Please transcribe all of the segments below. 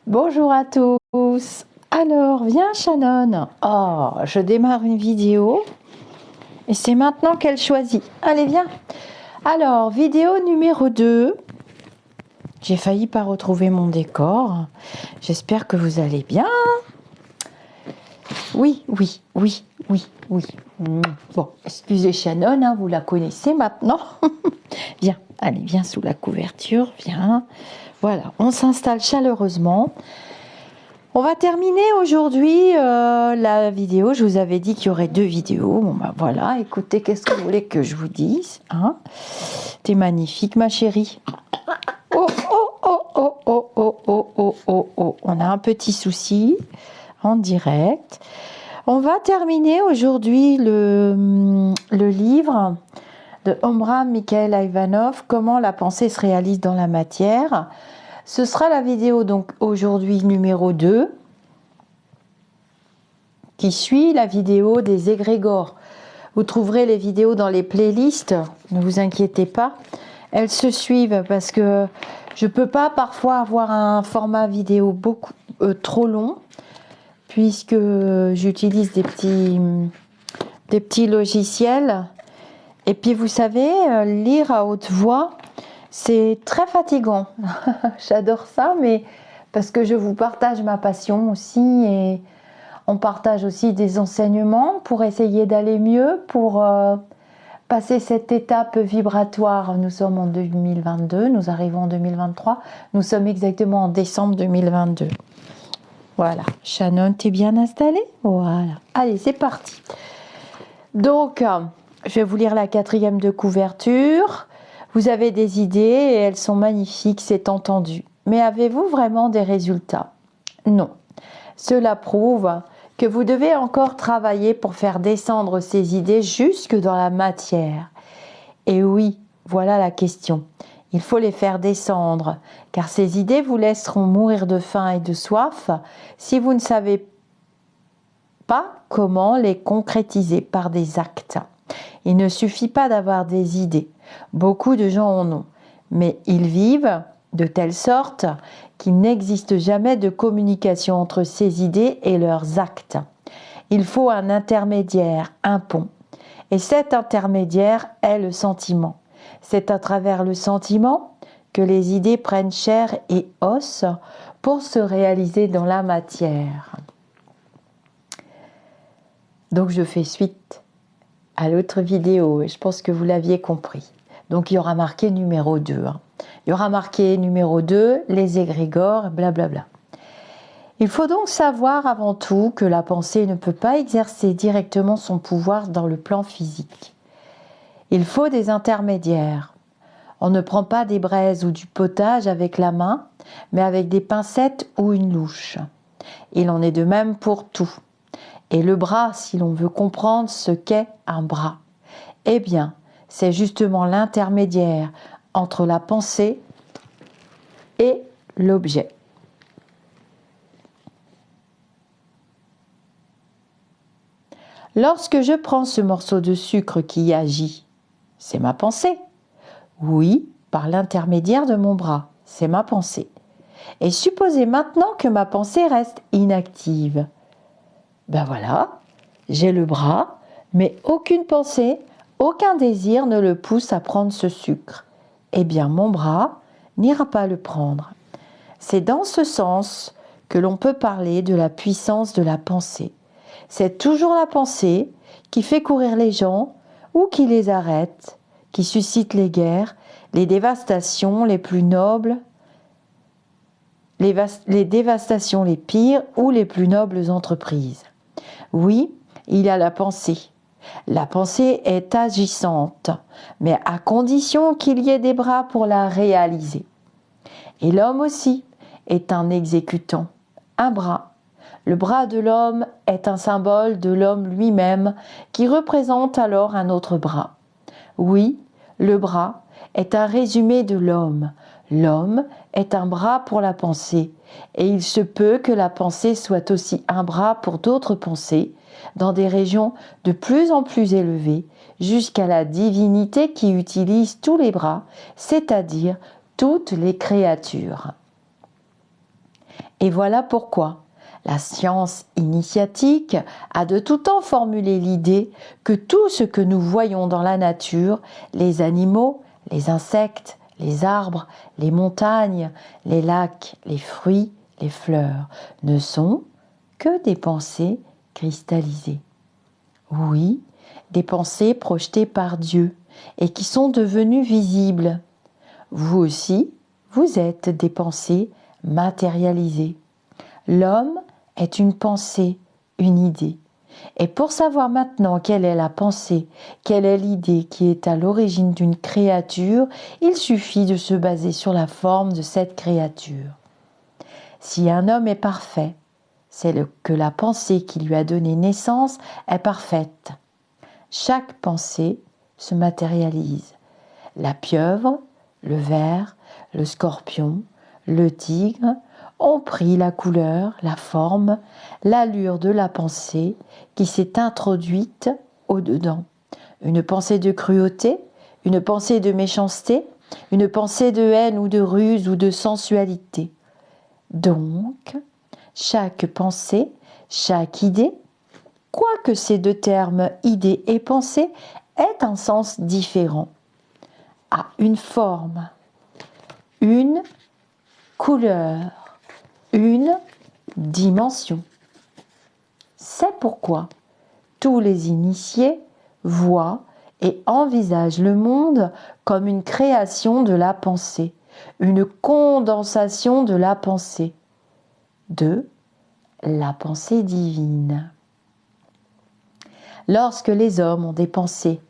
Bonjour à tous. Alors, viens Shannon. Oh, je démarre une vidéo et c'est maintenant qu'elle choisit. Allez, viens. Alors, vidéo numéro 2. J'ai failli pas retrouver mon décor. J'espère que vous allez bien. Oui. Bon, excusez Shannon, hein, vous la connaissez maintenant. Viens, allez, viens sous la couverture, viens. Voilà, on s'installe chaleureusement. On va terminer aujourd'hui la vidéo. Je vous avais dit qu'il y aurait 2 vidéos. Bon ben voilà, écoutez, qu'est-ce que vous voulez que je vous dise, hein? T'es magnifique, ma chérie. Oh. On a un petit souci en direct. On va terminer aujourd'hui le livre de Omraam Mikhaël Aïvanhov, Comment la pensée se réalise dans la matière. Ce sera la vidéo donc aujourd'hui numéro 2 qui suit la vidéo des égrégores. Vous trouverez les vidéos dans les playlists, ne vous inquiétez pas. Elles se suivent parce que je peux pas parfois avoir un format vidéo beaucoup trop long puisque j'utilise des petits logiciels. Et puis vous savez, lire à haute voix, c'est très fatigant. J'adore ça, mais parce que je vous partage ma passion aussi et on partage aussi des enseignements pour essayer d'aller mieux, pour passer cette étape vibratoire. Nous sommes en 2022, nous arrivons en 2023, nous sommes exactement en décembre 2022. Voilà, Shannon, t'es bien installée? Voilà, allez, c'est parti. Donc, je vais vous lire la 4e de couverture. Vous avez des idées et elles sont magnifiques, c'est entendu. Mais avez-vous vraiment des résultats? Non. Cela prouve que vous devez encore travailler pour faire descendre ces idées jusque dans la matière. Et oui, voilà la question. Il faut les faire descendre, car ces idées vous laisseront mourir de faim et de soif si vous ne savez pas comment les concrétiser par des actes. Il ne suffit pas d'avoir des idées. Beaucoup de gens en ont, mais ils vivent de telle sorte qu'il n'existe jamais de communication entre ces idées et leurs actes. Il faut un intermédiaire, un pont. Et cet intermédiaire est le sentiment. C'est à travers le sentiment que les idées prennent chair et os pour se réaliser dans la matière. Donc je fais suite à l'autre vidéo, et je pense que vous l'aviez compris. Donc il y aura marqué numéro 2. Il y aura marqué numéro 2, les égrégores, blablabla. Il faut donc savoir avant tout que la pensée ne peut pas exercer directement son pouvoir dans le plan physique. Il faut des intermédiaires. On ne prend pas des braises ou du potage avec la main, mais avec des pincettes ou une louche. Il en est de même pour tout. Et le bras, si l'on veut comprendre ce qu'est un bras, eh bien, c'est justement l'intermédiaire entre la pensée et l'objet. Lorsque je prends ce morceau de sucre qui agit, c'est ma pensée. Oui, par l'intermédiaire de mon bras, c'est ma pensée. Et supposez maintenant que ma pensée reste inactive. Ben voilà, j'ai le bras, mais aucune pensée, aucun désir ne le pousse à prendre ce sucre. Eh bien, mon bras n'ira pas le prendre. C'est dans ce sens que l'on peut parler de la puissance de la pensée. C'est toujours la pensée qui fait courir les gens ou qui les arrête, qui suscite les guerres, les dévastations les plus nobles, les dévastations les pires ou les plus nobles entreprises. Oui, il y a la pensée. La pensée est agissante, mais à condition qu'il y ait des bras pour la réaliser. Et l'homme aussi est un exécutant, un bras. Le bras de l'homme est un symbole de l'homme lui-même qui représente alors un autre bras. Oui, le bras est un résumé de l'homme. L'homme est un bras pour la pensée et il se peut que la pensée soit aussi un bras pour d'autres pensées dans des régions de plus en plus élevées jusqu'à la divinité qui utilise tous les bras, c'est-à-dire toutes les créatures. Et voilà pourquoi la science initiatique a de tout temps formulé l'idée que tout ce que nous voyons dans la nature, les animaux, les insectes, les arbres, les montagnes, les lacs, les fruits, les fleurs, ne sont que des pensées cristallisées. Oui, des pensées projetées par Dieu et qui sont devenues visibles. Vous aussi, vous êtes des pensées matérialisées. L'homme est une pensée, une idée. Et pour savoir maintenant quelle est la pensée, quelle est l'idée qui est à l'origine d'une créature, il suffit de se baser sur la forme de cette créature. Si un homme est parfait, c'est que la pensée qui lui a donné naissance est parfaite. Chaque pensée se matérialise. La pieuvre, le ver, le scorpion, le tigre ont pris la couleur, la forme, l'allure de la pensée qui s'est introduite au-dedans. Une pensée de cruauté, une pensée de méchanceté, une pensée de haine ou de ruse ou de sensualité. Donc, chaque pensée, chaque idée, quoique ces deux termes idée et pensée aient un sens différent, a une forme, une couleur, une dimension. C'est pourquoi tous les initiés voient et envisagent le monde comme une création de la pensée, une condensation de la pensée, de la pensée divine. Lorsque les hommes ont des pensées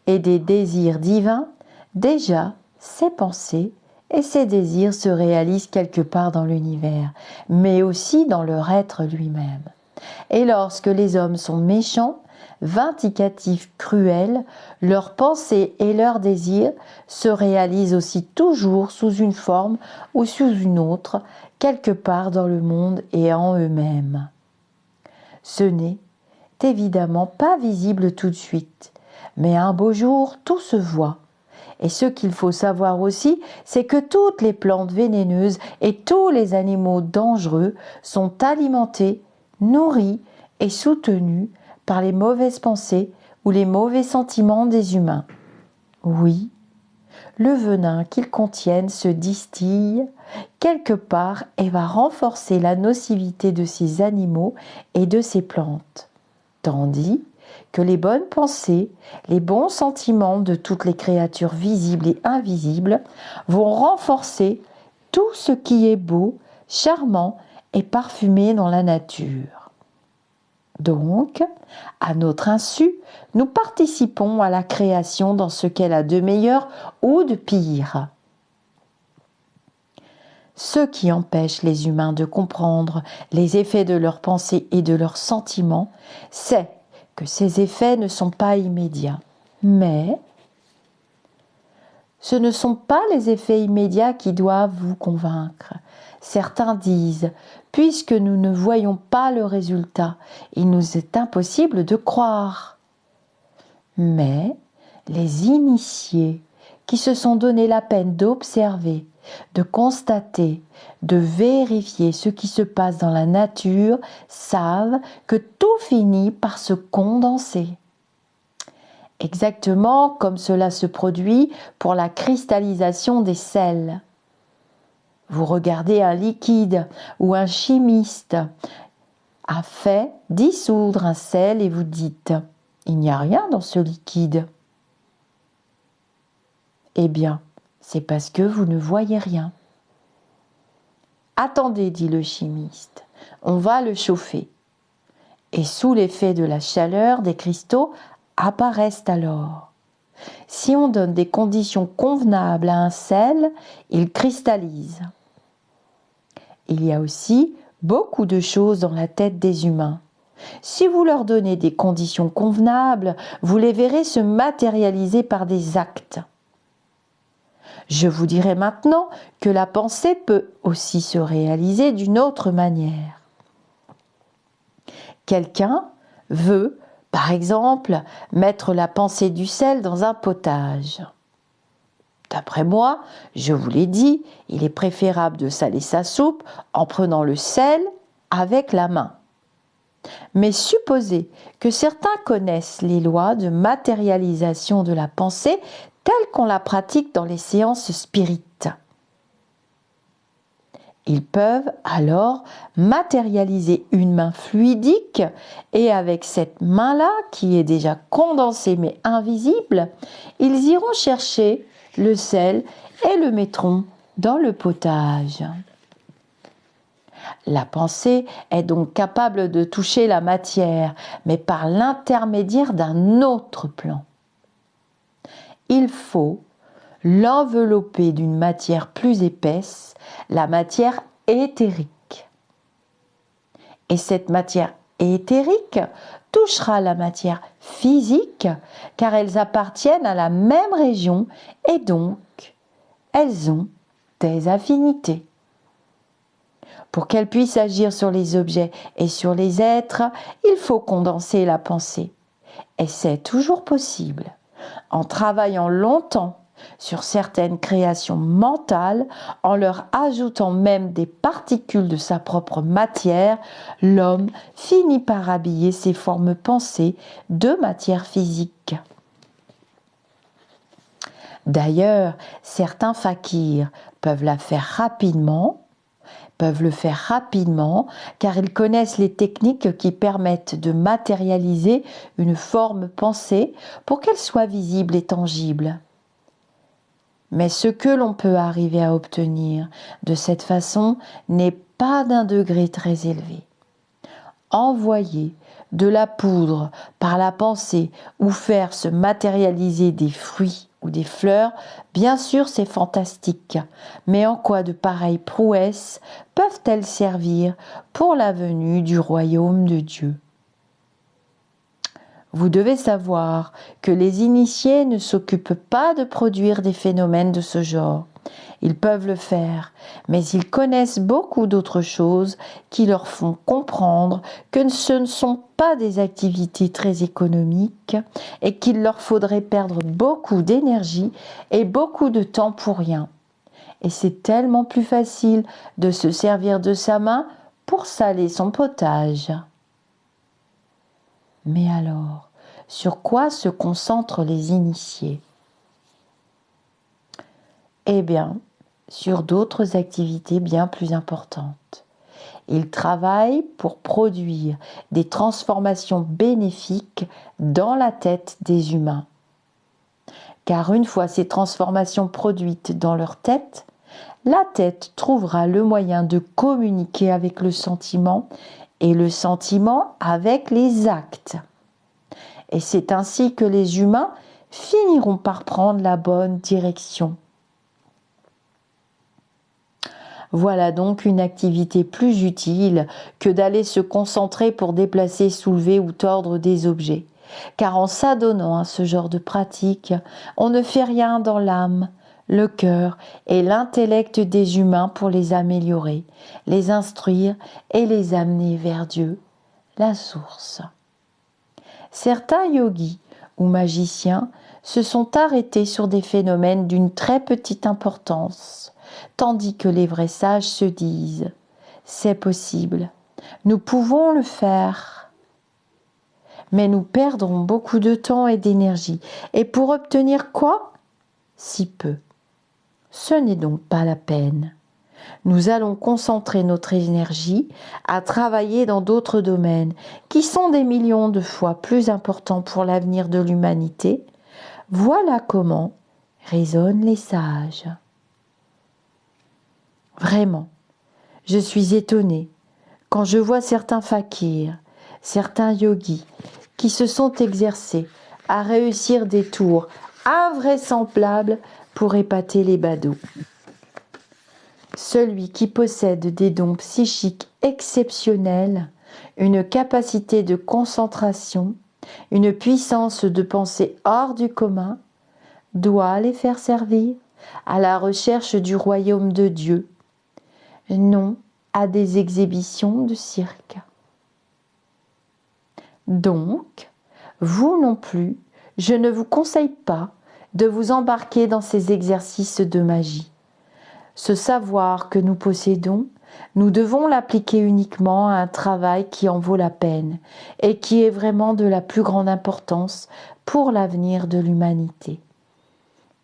et des désirs divins, déjà ces pensées et ces désirs se réalisent quelque part dans l'univers, mais aussi dans leur être lui-même. Et lorsque les hommes sont méchants, vindicatifs, cruels, leurs pensées et leurs désirs se réalisent aussi toujours sous une forme ou sous une autre, quelque part dans le monde et en eux-mêmes. Ce n'est évidemment pas visible tout de suite, mais un beau jour tout se voit. Et ce qu'il faut savoir aussi, c'est que toutes les plantes vénéneuses et tous les animaux dangereux sont alimentés, nourris et soutenus par les mauvaises pensées ou les mauvais sentiments des humains. Oui, le venin qu'ils contiennent se distille quelque part et va renforcer la nocivité de ces animaux et de ces plantes. Tandis que les bonnes pensées, les bons sentiments de toutes les créatures visibles et invisibles vont renforcer tout ce qui est beau, charmant et parfumé dans la nature. Donc, à notre insu, nous participons à la création dans ce qu'elle a de meilleur ou de pire. Ce qui empêche les humains de comprendre les effets de leurs pensées et de leurs sentiments, c'est que ces effets ne sont pas immédiats. Mais ce ne sont pas les effets immédiats qui doivent vous convaincre. Certains disent, puisque nous ne voyons pas le résultat, il nous est impossible de croire. Mais les initiés qui se sont donné la peine d'observer, de constater, de vérifier ce qui se passe dans la nature, savent que tout finit par se condenser. Exactement comme cela se produit pour la cristallisation des sels. Vous regardez un liquide où un chimiste a fait dissoudre un sel et vous dites « il n'y a rien dans ce liquide ». Eh bien, c'est parce que vous ne voyez rien. Attendez, dit le chimiste, on va le chauffer. Et sous l'effet de la chaleur, des cristaux apparaissent alors. Si on donne des conditions convenables à un sel, il cristallise. Il y a aussi beaucoup de choses dans la tête des humains. Si vous leur donnez des conditions convenables, vous les verrez se matérialiser par des actes. Je vous dirai maintenant que la pensée peut aussi se réaliser d'une autre manière. Quelqu'un veut, par exemple, mettre la pensée du sel dans un potage. D'après moi, je vous l'ai dit, il est préférable de saler sa soupe en prenant le sel avec la main. Mais supposez que certains connaissent les lois de matérialisation de la pensée telles qu'on la pratique dans les séances spirites. Ils peuvent alors matérialiser une main fluidique et avec cette main-là, qui est déjà condensée mais invisible, ils iront chercher le sel et le mettront dans le potage. La pensée est donc capable de toucher la matière, mais par l'intermédiaire d'un autre plan. Il faut l'envelopper d'une matière plus épaisse, la matière éthérique. Et cette matière éthérique touchera la matière physique, car elles appartiennent à la même région et donc elles ont des affinités. Pour qu'elles puissent agir sur les objets et sur les êtres, il faut condenser la pensée. Et c'est toujours possible. En travaillant longtemps sur certaines créations mentales, en leur ajoutant même des particules de sa propre matière, l'homme finit par habiller ses formes pensées de matière physique. D'ailleurs, certains fakirs peuvent le faire rapidement car ils connaissent les techniques qui permettent de matérialiser une forme pensée pour qu'elle soit visible et tangible. Mais ce que l'on peut arriver à obtenir de cette façon n'est pas d'un degré très élevé. Envoyer de la poudre par la pensée ou faire se matérialiser des fruits ou des fleurs, bien sûr c'est fantastique, mais en quoi de pareilles prouesses peuvent-elles servir pour la venue du royaume de Dieu ? Vous devez savoir que les initiés ne s'occupent pas de produire des phénomènes de ce genre. Ils peuvent le faire, mais ils connaissent beaucoup d'autres choses qui leur font comprendre que ce ne sont pas des activités très économiques et qu'il leur faudrait perdre beaucoup d'énergie et beaucoup de temps pour rien. Et c'est tellement plus facile de se servir de sa main pour saler son potage. Mais alors, sur quoi se concentrent les initiés ? Eh bien, sur d'autres activités bien plus importantes. Ils travaillent pour produire des transformations bénéfiques dans la tête des humains. Car une fois ces transformations produites dans leur tête, la tête trouvera le moyen de communiquer avec le sentiment et le sentiment avec les actes. Et c'est ainsi que les humains finiront par prendre la bonne direction. Voilà donc une activité plus utile que d'aller se concentrer pour déplacer, soulever ou tordre des objets. Car en s'adonnant à ce genre de pratique, on ne fait rien dans l'âme, le cœur et l'intellect des humains pour les améliorer, les instruire et les amener vers Dieu, la source. Certains yogis ou magiciens se sont arrêtés sur des phénomènes d'une très petite importance, tandis que les vrais sages se disent « c'est possible, nous pouvons le faire ». Mais nous perdrons beaucoup de temps et d'énergie. Et pour obtenir quoi ? Si peu. Ce n'est donc pas la peine. Nous allons concentrer notre énergie à travailler dans d'autres domaines qui sont des millions de fois plus importants pour l'avenir de l'humanité. Voilà comment raisonnent les sages. Vraiment, je suis étonnée quand je vois certains fakirs, certains yogis qui se sont exercés à réussir des tours invraisemblables pour épater les badauds. Celui qui possède des dons psychiques exceptionnels, une capacité de concentration, une puissance de pensée hors du commun, doit les faire servir à la recherche du royaume de Dieu, non à des exhibitions de cirque. Donc, vous non plus, je ne vous conseille pas de vous embarquer dans ces exercices de magie. Ce savoir que nous possédons, nous devons l'appliquer uniquement à un travail qui en vaut la peine et qui est vraiment de la plus grande importance pour l'avenir de l'humanité.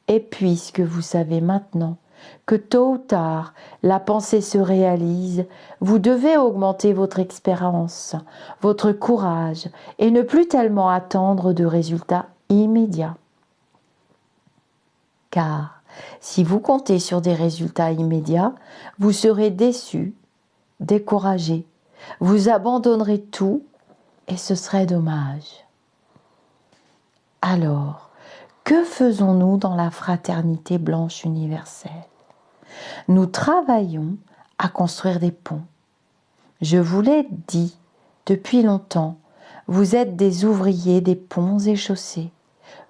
Et puisque vous savez maintenant que tôt ou tard la pensée se réalise, vous devez augmenter votre expérience, votre courage et ne plus tellement attendre de résultats immédiats. Car si vous comptez sur des résultats immédiats, vous serez déçu, découragé, vous abandonnerez tout et ce serait dommage. Alors, que faisons-nous dans la fraternité blanche universelle? Nous travaillons à construire des ponts. Je vous l'ai dit depuis longtemps, vous êtes des ouvriers des ponts et chaussées.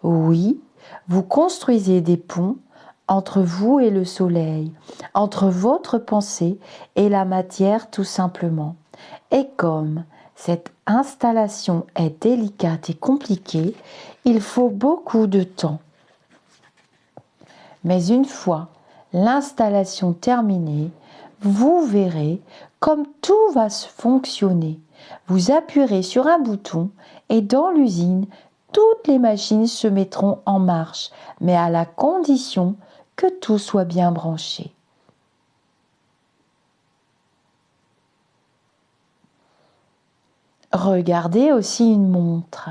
Oui, vous construisez des ponts entre vous et le soleil, entre votre pensée et la matière tout simplement. Et comme cette installation est délicate et compliquée, il faut beaucoup de temps. Mais une fois l'installation terminée, vous verrez comme tout va fonctionner. Vous appuierez sur un bouton et dans l'usine, toutes les machines se mettront en marche, mais à la condition que tout soit bien branché. Regardez aussi une montre.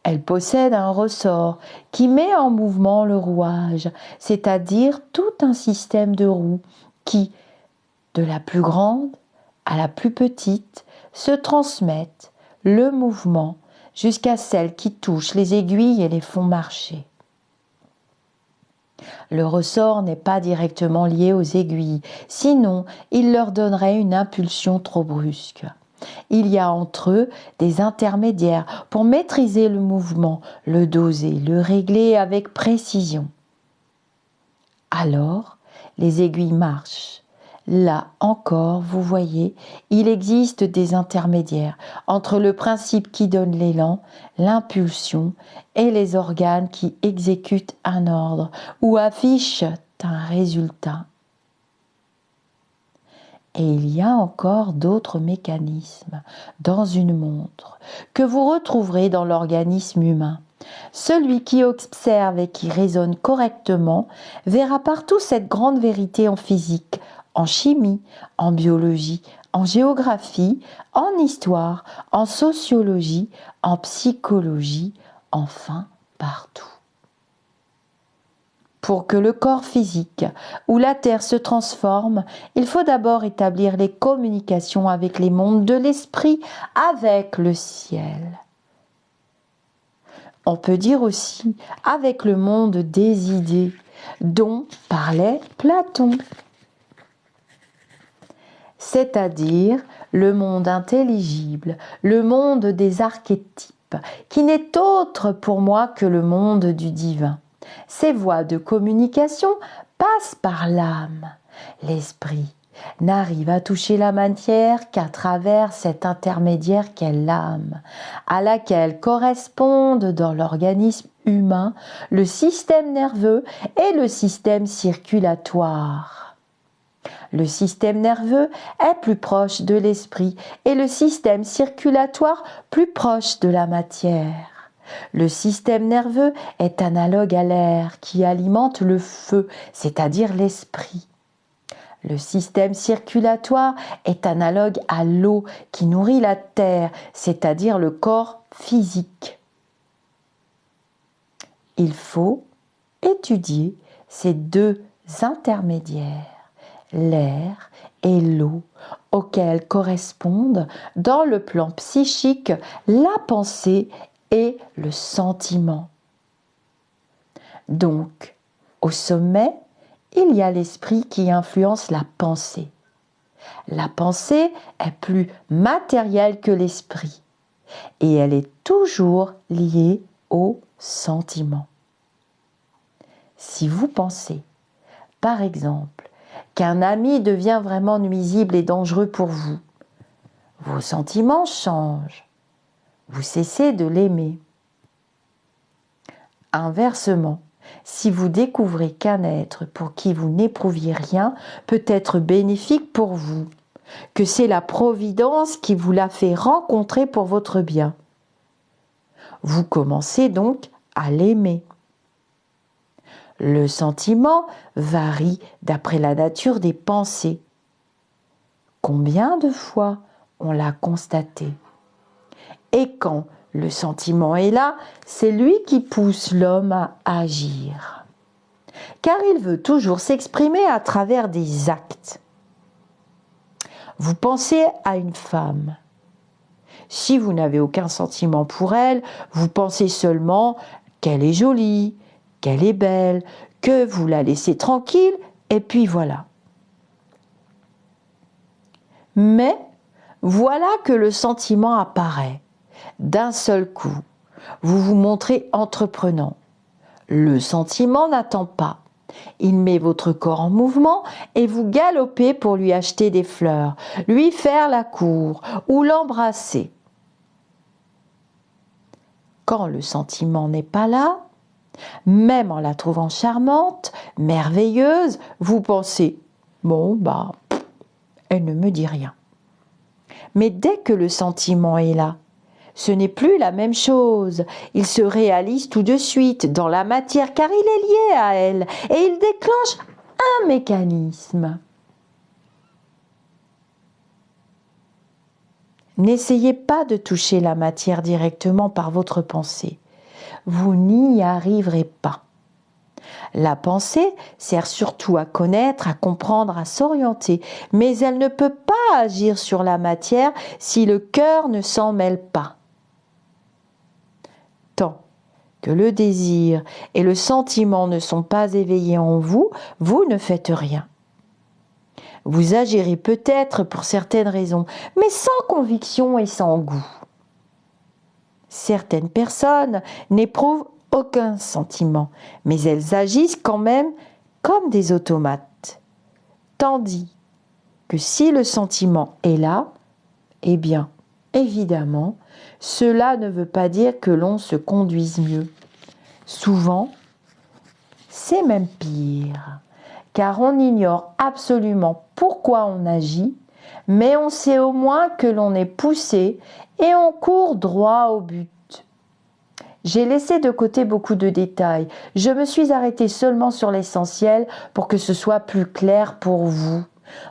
Elle possède un ressort qui met en mouvement le rouage, c'est-à-dire tout un système de roues qui, de la plus grande à la plus petite, se transmettent le mouvement jusqu'à celles qui touchent les aiguilles et les font marcher. Le ressort n'est pas directement lié aux aiguilles, sinon il leur donnerait une impulsion trop brusque. Il y a entre eux des intermédiaires pour maîtriser le mouvement, le doser, le régler avec précision. Alors, les aiguilles marchent. Là encore, vous voyez, il existe des intermédiaires entre le principe qui donne l'élan, l'impulsion et les organes qui exécutent un ordre ou affichent un résultat. Et il y a encore d'autres mécanismes dans une montre que vous retrouverez dans l'organisme humain. Celui qui observe et qui raisonne correctement verra partout cette grande vérité en physique, en chimie, en biologie, en géographie, en histoire, en sociologie, en psychologie, enfin partout. Pour que le corps physique ou la Terre se transforme, il faut d'abord établir les communications avec les mondes de l'esprit, avec le ciel. On peut dire aussi avec le monde des idées, dont parlait Platon. C'est-à-dire le monde intelligible, le monde des archétypes, qui n'est autre pour moi que le monde du divin. Ces voies de communication passent par l'âme. L'esprit n'arrive à toucher la matière qu'à travers cet intermédiaire qu'est l'âme, à laquelle correspondent dans l'organisme humain le système nerveux et le système circulatoire. Le système nerveux est plus proche de l'esprit et le système circulatoire plus proche de la matière. Le système nerveux est analogue à l'air qui alimente le feu, c'est-à-dire l'esprit. Le système circulatoire est analogue à l'eau qui nourrit la terre, c'est-à-dire le corps physique. Il faut étudier ces deux intermédiaires, l'air et l'eau, auxquels correspondent dans le plan psychique la pensée et le sentiment. Donc, au sommet, il y a l'esprit qui influence la pensée. La pensée est plus matérielle que l'esprit et elle est toujours liée au sentiment. Si vous pensez, par exemple, qu'un ami devient vraiment nuisible et dangereux pour vous, vos sentiments changent. Vous cessez de l'aimer. Inversement, si vous découvrez qu'un être pour qui vous n'éprouviez rien peut être bénéfique pour vous, que c'est la Providence qui vous l'a fait rencontrer pour votre bien, vous commencez donc à l'aimer. Le sentiment varie d'après la nature des pensées. Combien de fois on l'a constaté? Et quand le sentiment est là, c'est lui qui pousse l'homme à agir. Car il veut toujours s'exprimer à travers des actes. Vous pensez à une femme. Si vous n'avez aucun sentiment pour elle, vous pensez seulement qu'elle est jolie, qu'elle est belle, que vous la laissez tranquille, et puis voilà. Mais voilà que le sentiment apparaît d'un seul coup. Vous vous montrez entreprenant. Le sentiment n'attend pas. Il met votre corps en mouvement et vous galopez pour lui acheter des fleurs, lui faire la cour ou l'embrasser. Quand le sentiment n'est pas là, même en la trouvant charmante, merveilleuse, vous pensez « bon, elle ne me dit rien ». Mais dès que le sentiment est là, ce n'est plus la même chose. Il se réalise tout de suite dans la matière car il est lié à elle et il déclenche un mécanisme. N'essayez pas de toucher la matière directement par votre pensée. Vous n'y arriverez pas. La pensée sert surtout à connaître, à comprendre, à s'orienter, mais elle ne peut pas agir sur la matière si le cœur ne s'en mêle pas. Tant que le désir et le sentiment ne sont pas éveillés en vous, vous ne faites rien. Vous agirez peut-être pour certaines raisons, mais sans conviction et sans goût. Certaines personnes n'éprouvent aucun sentiment, mais elles agissent quand même comme des automates. Tandis que si le sentiment est là, eh bien, évidemment, cela ne veut pas dire que l'on se conduise mieux. Souvent, c'est même pire, car on ignore absolument pourquoi on agit, mais on sait au moins que l'on est poussé et on court droit au but. J'ai laissé de côté beaucoup de détails. Je me suis arrêtée seulement sur l'essentiel pour que ce soit plus clair pour vous.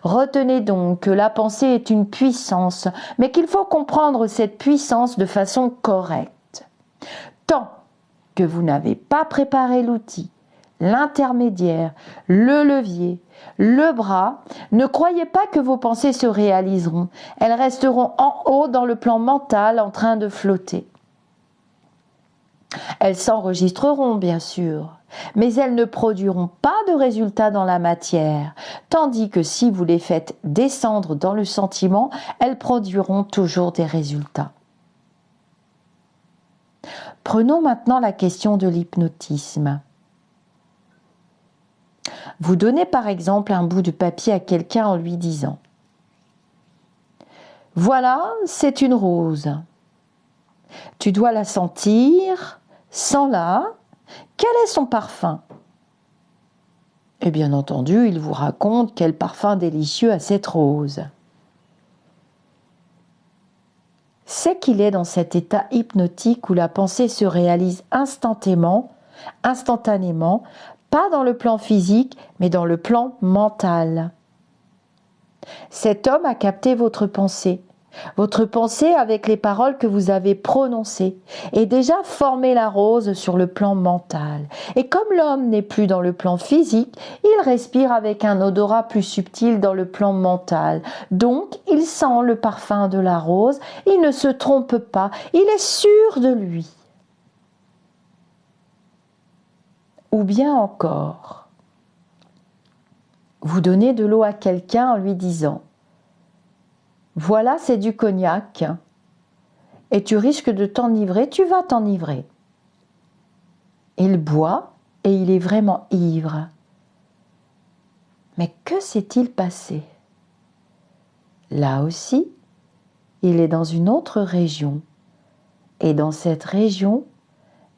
Retenez donc que la pensée est une puissance, mais qu'il faut comprendre cette puissance de façon correcte. Tant que vous n'avez pas préparé l'outil, l'intermédiaire, le levier, le bras, ne croyez pas que vos pensées se réaliseront. Elles resteront en haut dans le plan mental en train de flotter. Elles s'enregistreront bien sûr, mais elles ne produiront pas de résultats dans la matière, tandis que si vous les faites descendre dans le sentiment, elles produiront toujours des résultats. Prenons maintenant la question de l'hypnotisme. Vous donnez par exemple un bout de papier à quelqu'un en lui disant « Voilà, c'est une rose. Tu dois la sentir. Sens-la. Quel est son parfum ?» Et bien entendu, il vous raconte quel parfum délicieux a cette rose. C'est qu'il est dans cet état hypnotique où la pensée se réalise instantanément, pas dans le plan physique, mais dans le plan mental. Cet homme a capté votre pensée avec les paroles que vous avez prononcées, et déjà formé la rose sur le plan mental. Et comme l'homme n'est plus dans le plan physique, il respire avec un odorat plus subtil dans le plan mental. Donc, il sent le parfum de la rose, il ne se trompe pas, il est sûr de lui. Ou bien encore, vous donnez de l'eau à quelqu'un en lui disant « Voilà, c'est du cognac, et tu risques de t'enivrer, tu vas t'enivrer. » Il boit et il est vraiment ivre. Mais que s'est-il passé? Là aussi, il est dans une autre région, et dans cette région,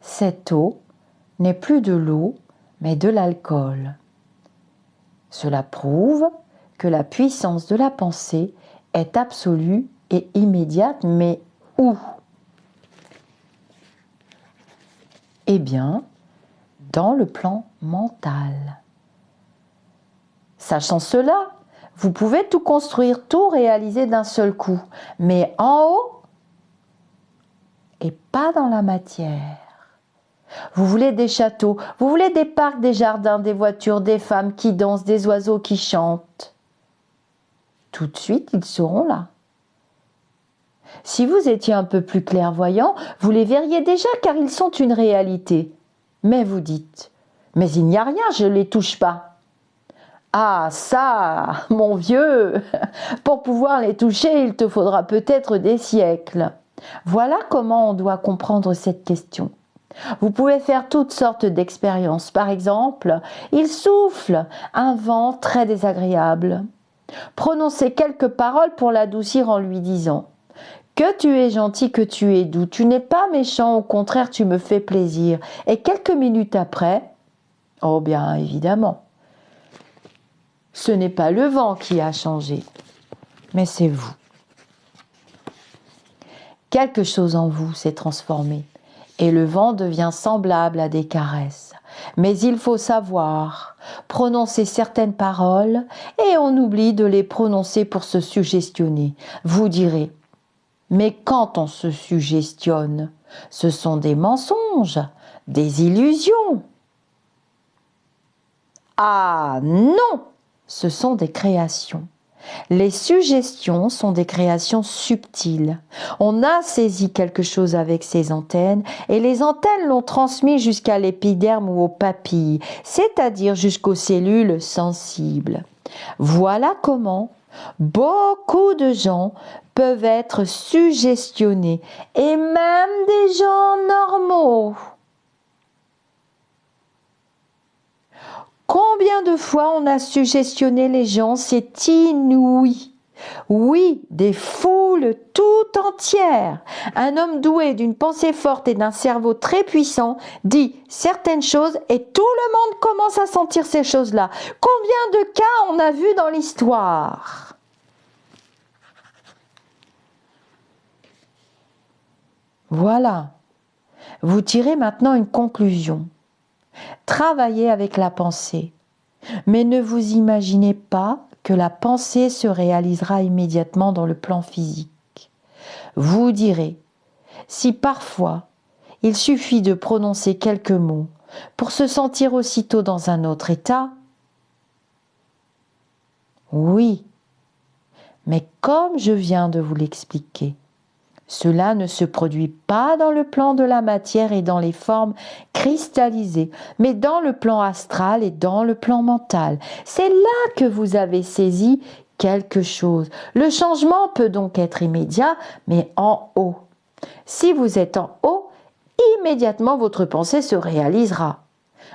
cette eau n'est plus de l'eau, mais de l'alcool. Cela prouve que la puissance de la pensée est absolue et immédiate, mais où? Eh bien, dans le plan mental. Sachant cela, vous pouvez tout construire, tout réaliser d'un seul coup, mais en haut et pas dans la matière. Vous voulez des châteaux, vous voulez des parcs, des jardins, des voitures, des femmes qui dansent, des oiseaux qui chantent. Tout de suite, ils seront là. Si vous étiez un peu plus clairvoyant, vous les verriez déjà car ils sont une réalité. Mais vous dites, mais il n'y a rien, je ne les touche pas. Ah ça, mon vieux, pour pouvoir les toucher, il te faudra peut-être des siècles. Voilà comment on doit comprendre cette question. Vous pouvez faire toutes sortes d'expériences. Par exemple, il souffle un vent très désagréable. Prononcez quelques paroles pour l'adoucir en lui disant « Que tu es gentil, que tu es doux, tu n'es pas méchant, au contraire tu me fais plaisir. » Et quelques minutes après, oh bien évidemment, ce n'est pas le vent qui a changé, mais c'est vous. Quelque chose en vous s'est transformé et le vent devient semblable à des caresses. Mais il faut savoir prononcer certaines paroles et on oublie de les prononcer pour se suggestionner. Vous direz, mais quand on se suggestionne, ce sont des mensonges, des illusions. Ah non, ce sont des créations. Les suggestions sont des créations subtiles. On a saisi quelque chose avec ses antennes et les antennes l'ont transmis jusqu'à l'épiderme ou aux papilles, c'est-à-dire jusqu'aux cellules sensibles. Voilà comment beaucoup de gens peuvent être suggestionnés et même des gens normaux. Combien de fois on a suggestionné les gens, c'est inouï. Oui, des foules tout entières. Un homme doué d'une pensée forte et d'un cerveau très puissant dit certaines choses et tout le monde commence à sentir ces choses-là. Combien de cas on a vu dans l'histoire? Voilà. Vous tirez maintenant une conclusion. Travaillez avec la pensée, mais ne vous imaginez pas que la pensée se réalisera immédiatement dans le plan physique. Vous direz, si parfois il suffit de prononcer quelques mots pour se sentir aussitôt dans un autre état, oui, mais comme je viens de vous l'expliquer, cela ne se produit pas dans le plan de la matière et dans les formes cristallisées, mais dans le plan astral et dans le plan mental. C'est là que vous avez saisi quelque chose. Le changement peut donc être immédiat, mais en haut. Si vous êtes en haut, immédiatement votre pensée se réalisera.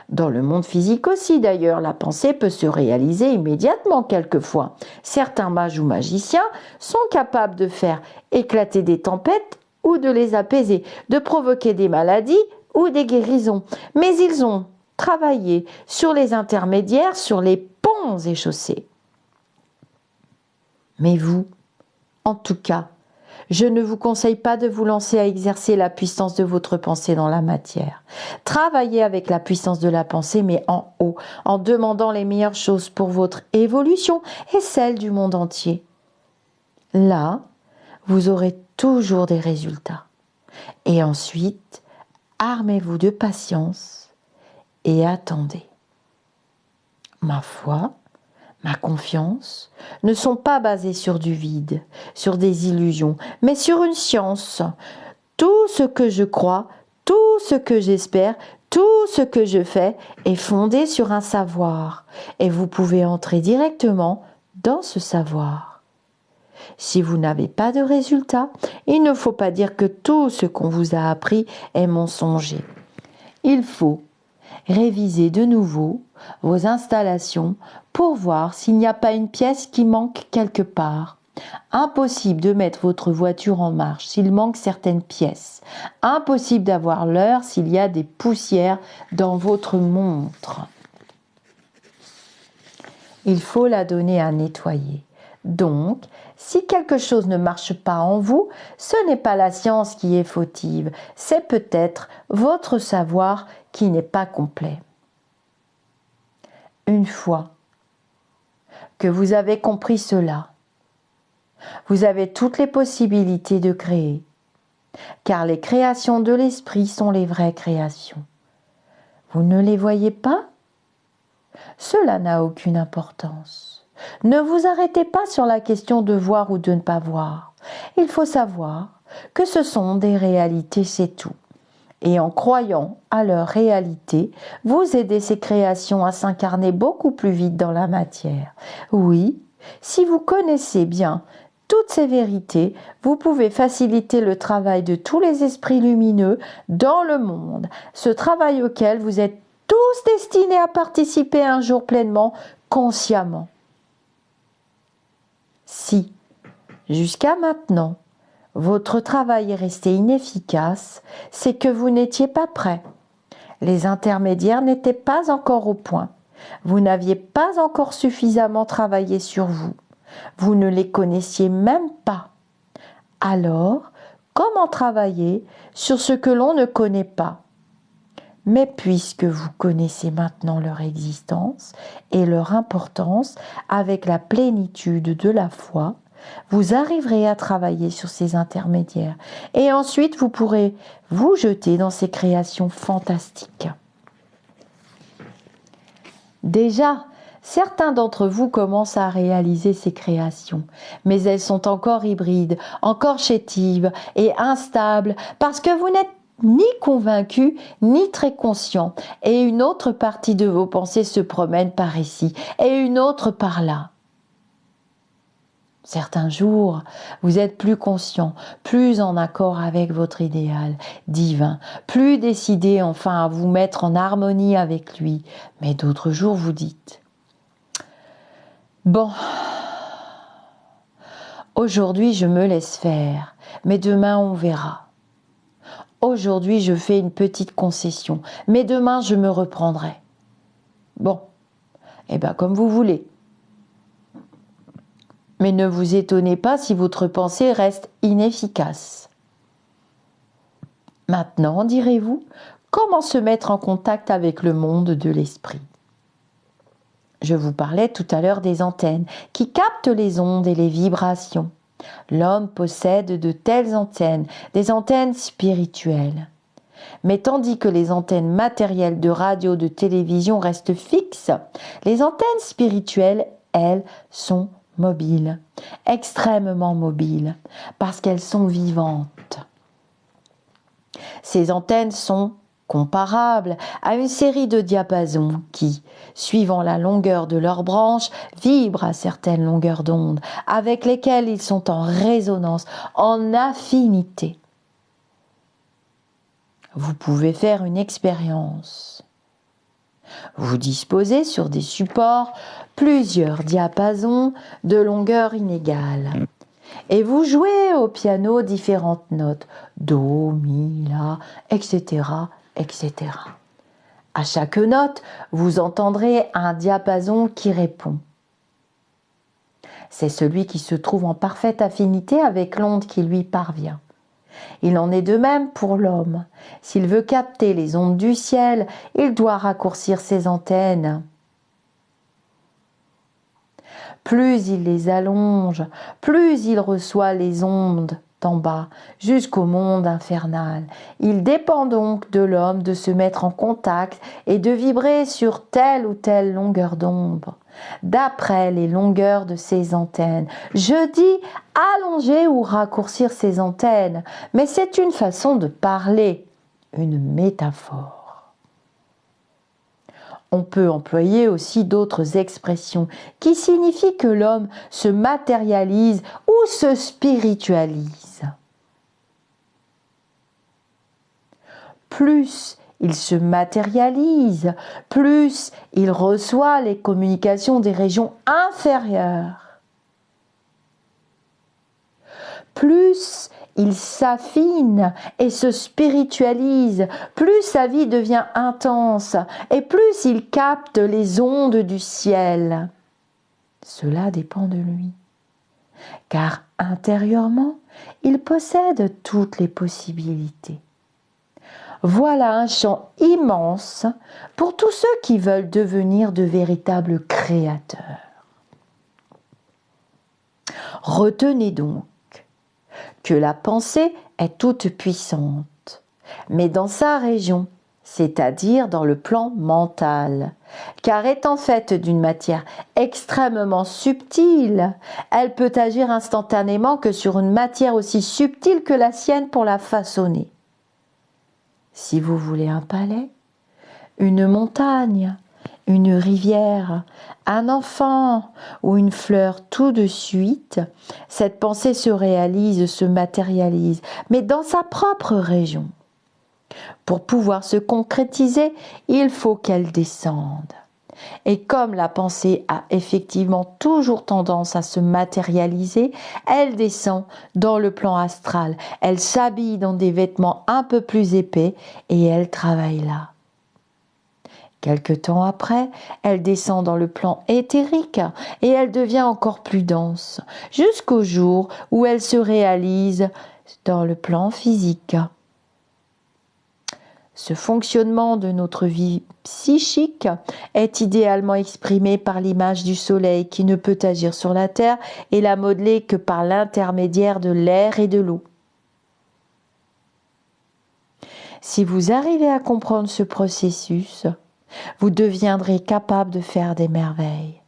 Dans le monde physique aussi d'ailleurs, la pensée peut se réaliser immédiatement quelquefois. Certains mages ou magiciens sont capables de faire éclater des tempêtes ou de les apaiser, de provoquer des maladies ou des guérisons. Mais ils ont travaillé sur les intermédiaires, sur les ponts et chaussées. Mais vous, en tout cas, je ne vous conseille pas de vous lancer à exercer la puissance de votre pensée dans la matière. Travaillez avec la puissance de la pensée, mais en haut, en demandant les meilleures choses pour votre évolution et celle du monde entier. Là, vous aurez toujours des résultats. Et ensuite, armez-vous de patience et attendez. Ma foi, ma confiance ne sont pas basées sur du vide, sur des illusions, mais sur une science. Tout ce que je crois, tout ce que j'espère, tout ce que je fais est fondé sur un savoir. Et vous pouvez entrer directement dans ce savoir. Si vous n'avez pas de résultat, il ne faut pas dire que tout ce qu'on vous a appris est mensonger. Il faut réviser de nouveau vos installations pour voir s'il n'y a pas une pièce qui manque quelque part. Impossible de mettre votre voiture en marche s'il manque certaines pièces. Impossible d'avoir l'heure s'il y a des poussières dans votre montre. Il faut la donner à nettoyer. Donc, si quelque chose ne marche pas en vous, ce n'est pas la science qui est fautive, c'est peut-être votre savoir qui n'est pas complet. Une fois que vous avez compris cela, vous avez toutes les possibilités de créer, car les créations de l'esprit sont les vraies créations. Vous ne les voyez pas? Cela n'a aucune importance. Ne vous arrêtez pas sur la question de voir ou de ne pas voir. Il faut savoir que ce sont des réalités, c'est tout. Et en croyant à leur réalité, vous aidez ces créations à s'incarner beaucoup plus vite dans la matière. Oui, si vous connaissez bien toutes ces vérités, vous pouvez faciliter le travail de tous les esprits lumineux dans le monde, ce travail auquel vous êtes tous destinés à participer un jour pleinement, consciemment. Si, jusqu'à maintenant, votre travail est resté inefficace, c'est que vous n'étiez pas prêt. Les intermédiaires n'étaient pas encore au point. Vous n'aviez pas encore suffisamment travaillé sur vous. Vous ne les connaissiez même pas. Alors, comment travailler sur ce que l'on ne connaît pas? Mais puisque vous connaissez maintenant leur existence et leur importance avec la plénitude de la foi, vous arriverez à travailler sur ces intermédiaires et ensuite vous pourrez vous jeter dans ces créations fantastiques. Déjà, certains d'entre vous commencent à réaliser ces créations, mais elles sont encore hybrides, encore chétives et instables parce que vous n'êtes ni convaincu, ni très conscient, et une autre partie de vos pensées se promène par ici, et une autre par là. Certains jours, vous êtes plus conscient, plus en accord avec votre idéal divin, plus décidé enfin à vous mettre en harmonie avec lui, mais d'autres jours vous dites « Bon, aujourd'hui je me laisse faire, mais demain on verra. » Aujourd'hui, je fais une petite concession, mais demain, je me reprendrai. Bon, eh bien, comme vous voulez. Mais ne vous étonnez pas si votre pensée reste inefficace. Maintenant, direz-vous, comment se mettre en contact avec le monde de l'esprit? Je vous parlais tout à l'heure des antennes qui captent les ondes et les vibrations. L'homme possède de telles antennes, des antennes spirituelles. Mais tandis que les antennes matérielles de radio, de télévision restent fixes, les antennes spirituelles, elles, sont mobiles, extrêmement mobiles, parce qu'elles sont vivantes. Ces antennes sont comparables à une série de diapasons qui, suivant la longueur de leurs branches, vibrent à certaines longueurs d'onde, avec lesquelles ils sont en résonance, en affinité. Vous pouvez faire une expérience. Vous disposez sur des supports plusieurs diapasons de longueur inégale. Et vous jouez au piano différentes notes, do, mi, la, etc., etc. À chaque note, vous entendrez un diapason qui répond. C'est celui qui se trouve en parfaite affinité avec l'onde qui lui parvient. Il en est de même pour l'homme. S'il veut capter les ondes du ciel, il doit raccourcir ses antennes. Plus il les allonge, plus il reçoit les ondes d'en bas jusqu'au monde infernal. Il dépend donc de l'homme de se mettre en contact et de vibrer sur telle ou telle longueur d'onde, d'après les longueurs de ses antennes. Je dis allonger ou raccourcir ses antennes, mais c'est une façon de parler, une métaphore. On peut employer aussi d'autres expressions qui signifient que l'homme se matérialise ou se spiritualise. Plus il se matérialise, plus il reçoit les communications des régions inférieures. plus il s'affine et se spiritualise, plus sa vie devient intense et plus il capte les ondes du ciel. Cela dépend de lui, car intérieurement, il possède toutes les possibilités. Voilà un champ immense pour tous ceux qui veulent devenir de véritables créateurs. Retenez donc que la pensée est toute puissante, mais dans sa région, c'est-à-dire dans le plan mental, car étant faite d'une matière extrêmement subtile, elle peut agir instantanément que sur une matière aussi subtile que la sienne pour la façonner. Si vous voulez un palais, une montagne, une rivière, un enfant ou une fleur, tout de suite, cette pensée se réalise, se matérialise, mais dans sa propre région. Pour pouvoir se concrétiser, il faut qu'elle descende. Et comme la pensée a effectivement toujours tendance à se matérialiser, elle descend dans le plan astral. Elle s'habille dans des vêtements un peu plus épais et elle travaille là. Quelque temps après, elle descend dans le plan éthérique et elle devient encore plus dense, jusqu'au jour où elle se réalise dans le plan physique. Ce fonctionnement de notre vie psychique est idéalement exprimé par l'image du soleil qui ne peut agir sur la terre et la modeler que par l'intermédiaire de l'air et de l'eau. Si vous arrivez à comprendre ce processus, vous deviendrez capable de faire des merveilles.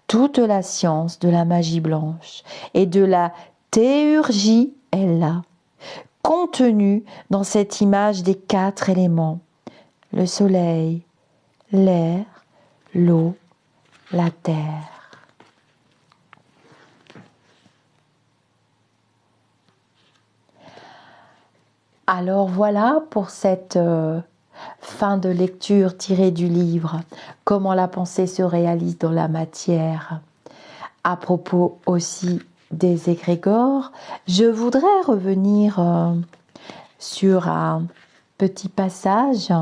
Toute la science de la magie blanche et de la théurgie est là, contenue dans cette image des 4 éléments, le soleil, l'air, l'eau, la terre. Alors voilà pour cette fin de lecture tirée du livre « Comment la pensée se réalise dans la matière ». À propos aussi des égrégores, je voudrais revenir sur un petit passage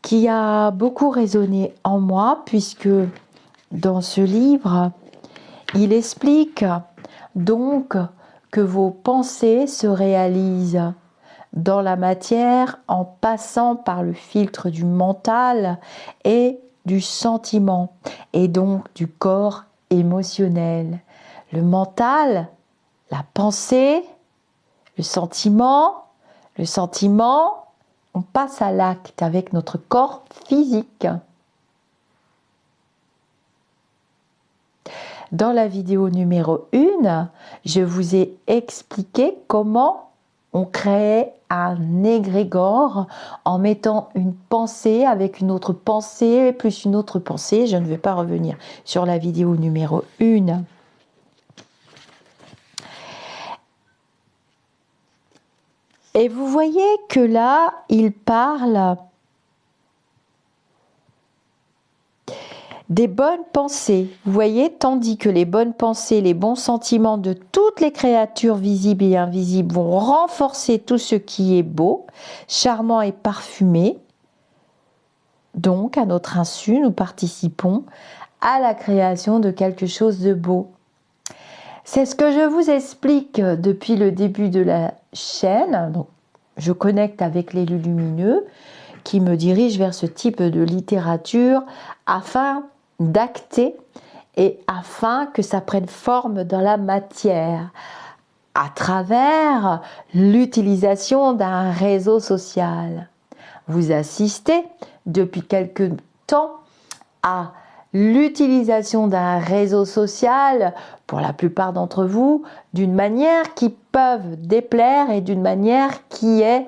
qui a beaucoup résonné en moi, puisque dans ce livre, il explique donc que vos pensées se réalisent dans la matière en passant par le filtre du mental et du sentiment, et donc du corps émotionnel. Le mental, la pensée, le sentiment, on passe à l'acte avec notre corps physique. Dans la vidéo numéro 1, je vous ai expliqué comment on crée un égrégore en mettant une pensée avec une autre pensée plus une autre pensée. Je ne vais pas revenir sur la vidéo numéro 1. Et vous voyez que là, il parle des bonnes pensées. Vous voyez, tandis que les bonnes pensées, les bons sentiments de toutes les créatures visibles et invisibles vont renforcer tout ce qui est beau, charmant et parfumé. Donc, à notre insu, nous participons à la création de quelque chose de beau. C'est ce que je vous explique depuis le début de la chaîne. Donc, je connecte avec l'élu lumineux qui me dirige vers ce type de littérature afin d'acter et afin que ça prenne forme dans la matière à travers l'utilisation d'un réseau social. Vous assistez depuis quelque temps à l'utilisation d'un réseau social, pour la plupart d'entre vous, d'une manière qui peut déplaire et d'une manière qui est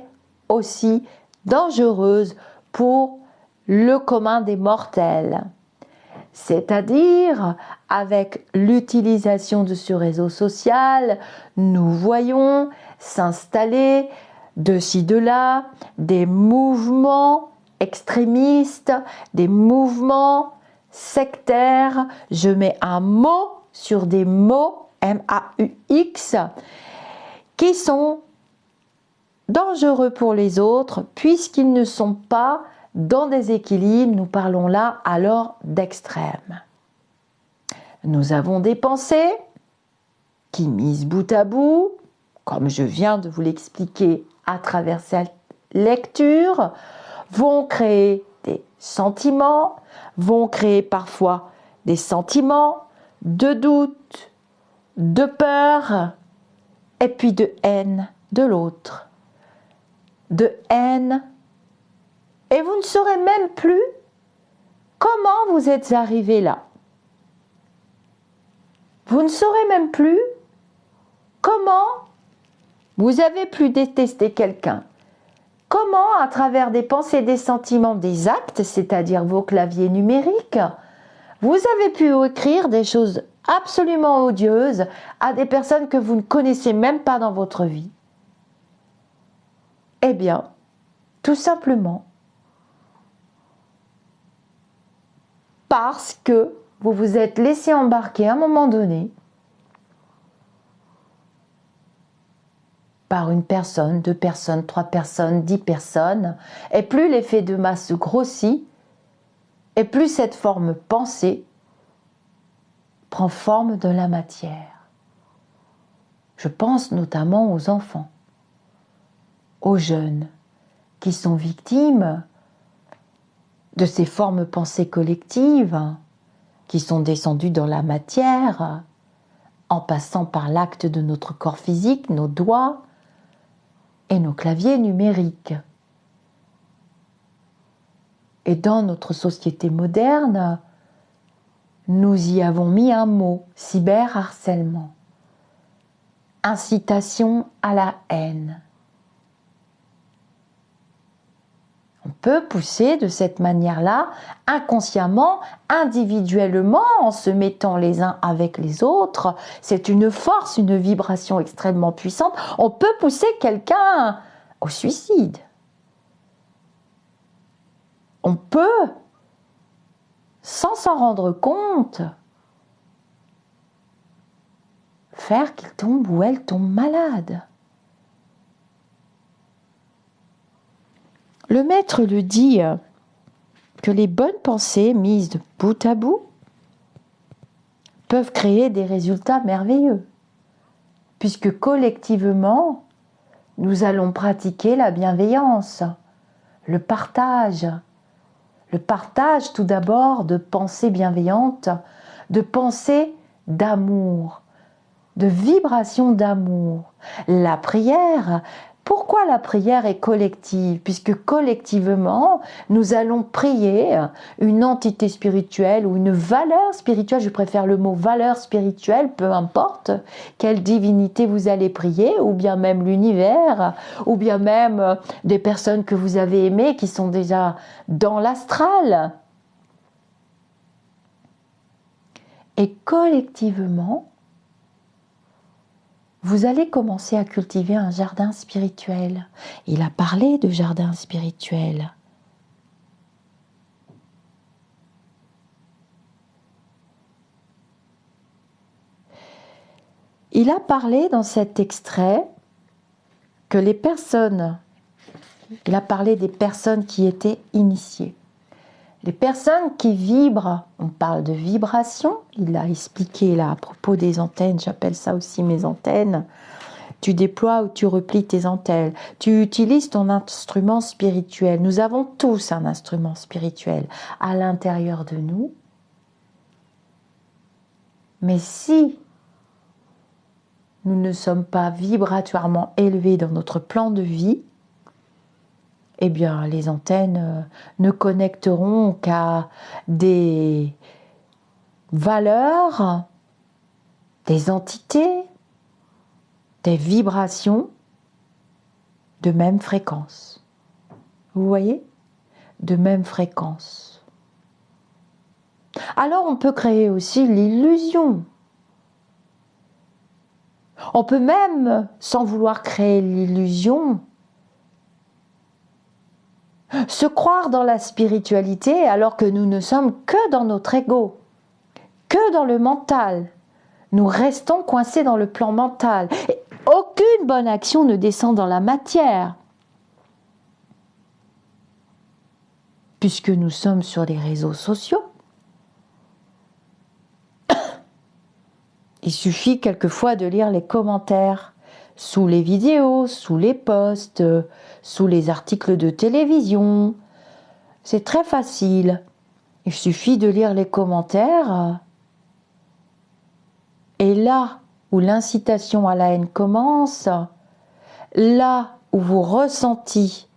aussi dangereuse pour le commun des mortels. C'est-à-dire, avec l'utilisation de ce réseau social, nous voyons s'installer de ci, de là, des mouvements extrémistes, des mouvements sectaires. Je mets un mot sur des mots, M-A-U-X, qui sont dangereux pour les autres puisqu'ils ne sont pas dans des équilibres. Nous parlons là alors d'extrêmes. Nous avons des pensées qui, mises bout à bout, comme je viens de vous l'expliquer à travers cette lecture, vont créer des sentiments, vont créer parfois des sentiments de doute, de peur, et puis de haine de l'autre. De haine, et vous ne saurez même plus comment vous êtes arrivé là. Vous ne saurez même plus comment vous avez pu détester quelqu'un. Comment, à travers des pensées, des sentiments, des actes, c'est-à-dire vos claviers numériques, vous avez pu écrire des choses absolument odieuses à des personnes que vous ne connaissez même pas dans votre vie. Eh bien, tout simplement parce que vous vous êtes laissé embarquer à un moment donné par une personne, 2 personnes, 3 personnes, 10 personnes, et plus l'effet de masse grossit, et plus cette forme pensée prend forme de la matière. Je pense notamment aux enfants, aux jeunes, qui sont victimes de ces formes pensées collectives, qui sont descendues dans la matière, en passant par l'acte de notre corps physique, nos doigts, et nos claviers numériques. Et dans notre société moderne, nous y avons mis un mot, cyberharcèlement, incitation à la haine. On peut pousser de cette manière-là, inconsciemment, individuellement, en se mettant les uns avec les autres. C'est une force, une vibration extrêmement puissante. On peut pousser quelqu'un au suicide. On peut, sans s'en rendre compte, faire qu'il tombe ou elle tombe malade. Le maître le dit que les bonnes pensées mises de bout à bout peuvent créer des résultats merveilleux, puisque collectivement, nous allons pratiquer la bienveillance, le partage tout d'abord de pensées bienveillantes, de pensées d'amour, de vibrations d'amour. La prière, pourquoi la prière est collective? Puisque collectivement, nous allons prier une entité spirituelle ou une valeur spirituelle, je préfère le mot valeur spirituelle, peu importe quelle divinité vous allez prier, ou bien même l'univers, ou bien même des personnes que vous avez aimées qui sont déjà dans l'astral. Et collectivement, vous allez commencer à cultiver un jardin spirituel. Il a parlé de jardin spirituel. Il a parlé dans cet extrait que les personnes, il a parlé des personnes qui étaient initiées. Les personnes qui vibrent, on parle de vibration, il a expliqué là à propos des antennes, j'appelle ça aussi mes antennes. Tu déploies ou tu replies tes antennes, tu utilises ton instrument spirituel. Nous avons tous un instrument spirituel à l'intérieur de nous. Mais si nous ne sommes pas vibratoirement élevés dans notre plan de vie, eh bien, les antennes ne connecteront qu'à des valeurs, des entités, des vibrations de même fréquence. Vous voyez? De même fréquence. Alors, on peut créer aussi l'illusion. On peut même, sans vouloir créer l'illusion, se croire dans la spiritualité alors que nous ne sommes que dans notre ego, que dans le mental. Nous restons coincés dans le plan mental. Et aucune bonne action ne descend dans la matière. Puisque nous sommes sur les réseaux sociaux. Il suffit quelquefois de lire les commentaires sous les vidéos, sous les posts, sous les articles de télévision. C'est très facile. Il suffit de lire les commentaires. Et là où l'incitation à la haine commence, là où vos ressentis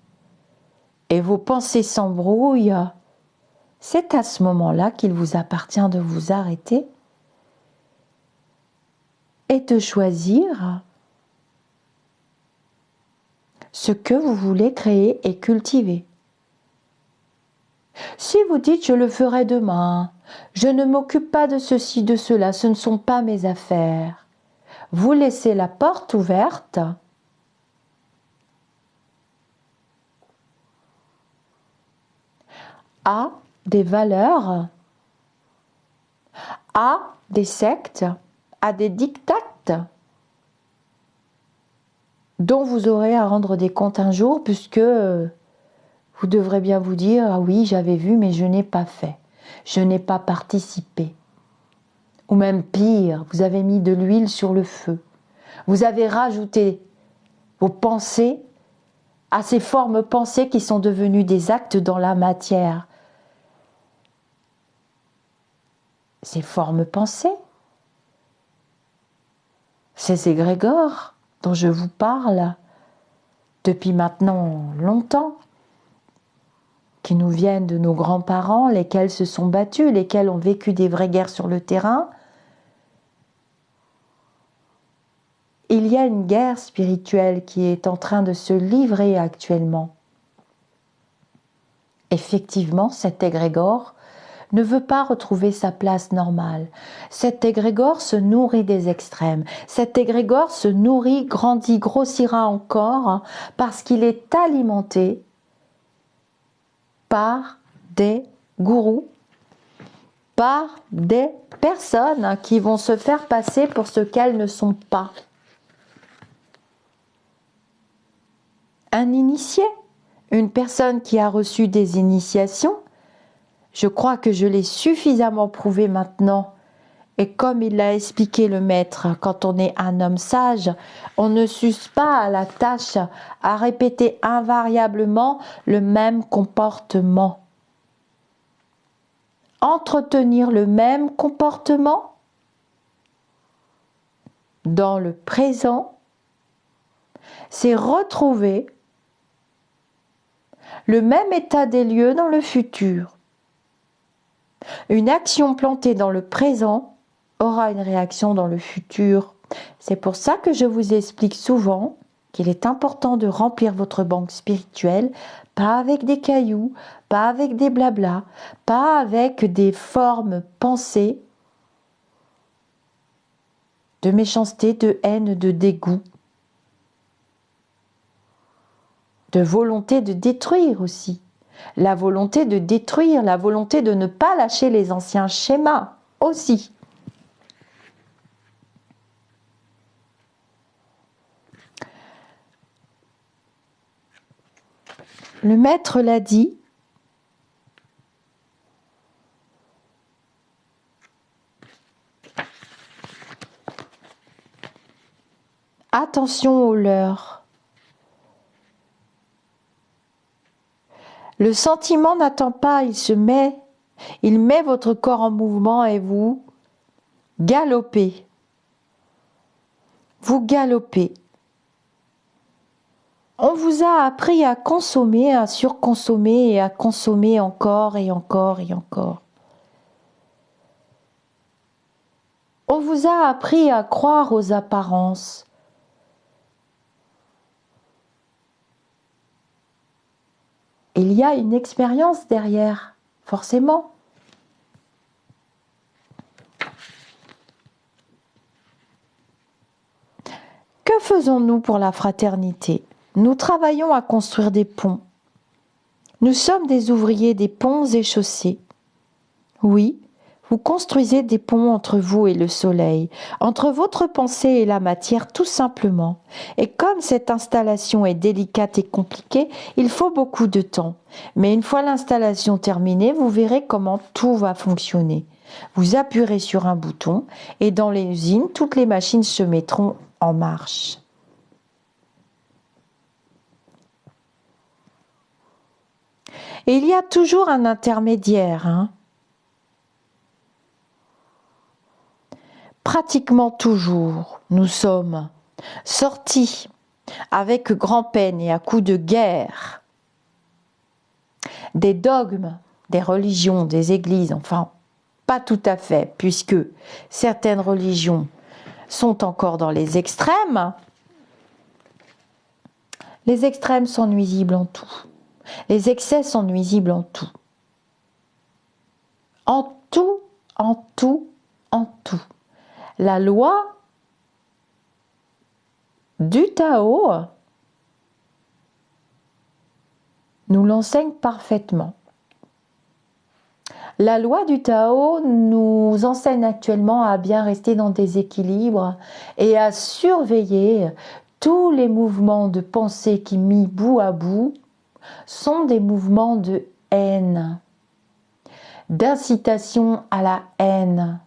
et vos pensées s'embrouillent, c'est à ce moment-là qu'il vous appartient de vous arrêter et de choisir ce que vous voulez créer et cultiver. Si vous dites « je le ferai demain », « je ne m'occupe pas de ceci, de cela, ce ne sont pas mes affaires », vous laissez la porte ouverte à des valeurs, à des sectes, à des dictates dont vous aurez à rendre des comptes un jour, puisque vous devrez bien vous dire « ah oui, j'avais vu, mais je n'ai pas fait, je n'ai pas participé ». Ou même pire, vous avez mis de l'huile sur le feu. Vous avez rajouté vos pensées à ces formes pensées qui sont devenues des actes dans la matière. Ces formes pensées, ces égrégores dont je vous parle depuis maintenant longtemps, qui nous viennent de nos grands-parents, lesquels se sont battus, lesquels ont vécu des vraies guerres sur le terrain. Il y a une guerre spirituelle qui est en train de se livrer actuellement. Effectivement, cet égrégore ne veut pas retrouver sa place normale. Cet égrégore se nourrit des extrêmes. Cet égrégore se nourrit, grandit, grossira encore parce qu'il est alimenté par des gourous, par des personnes qui vont se faire passer pour ce qu'elles ne sont pas. Un initié, une personne qui a reçu des initiations, je crois que je l'ai suffisamment prouvé maintenant, et comme il l'a expliqué le maître, quand on est un homme sage, on ne s'use pas à la tâche à répéter invariablement le même comportement. Entretenir le même comportement dans le présent, c'est retrouver le même état des lieux dans le futur. Une action plantée dans le présent aura une réaction dans le futur. C'est pour ça que je vous explique souvent qu'il est important de remplir votre banque spirituelle, pas avec des cailloux, pas avec des blablas, pas avec des formes pensées de méchanceté, de haine, de dégoût, de volonté de détruire aussi. La volonté de détruire, la volonté de ne pas lâcher les anciens schémas aussi. Le maître l'a dit, attention aux leurres. Le sentiment n'attend pas, il met votre corps en mouvement et vous galopez. Vous galopez. On vous a appris à consommer, à surconsommer et à consommer encore et encore et encore. On vous a appris à croire aux apparences. Il y a une expérience derrière, forcément. Que faisons-nous pour la fraternité ? Nous travaillons à construire des ponts. Nous sommes des ouvriers des ponts et chaussées. Oui, Vous construisez des ponts entre vous et le soleil, entre votre pensée et la matière tout simplement. Et comme cette installation est délicate et compliquée, il faut beaucoup de temps. Mais une fois l'installation terminée, vous verrez comment tout va fonctionner. Vous appuierez sur un bouton et dans l'usine, toutes les machines se mettront en marche. Et il y a toujours un intermédiaire, Pratiquement toujours, nous sommes sortis avec grand-peine et à coups de guerre des dogmes, des religions, des églises, enfin, pas tout à fait, puisque certaines religions sont encore dans les extrêmes. Les extrêmes sont nuisibles en tout. Les excès sont nuisibles en tout. En tout, en tout, en tout. La loi du Tao nous l'enseigne parfaitement. La loi du Tao nous enseigne actuellement à bien rester dans des équilibres et à surveiller tous les mouvements de pensée qui, mis bout à bout, sont des mouvements de haine, d'incitation à la haine.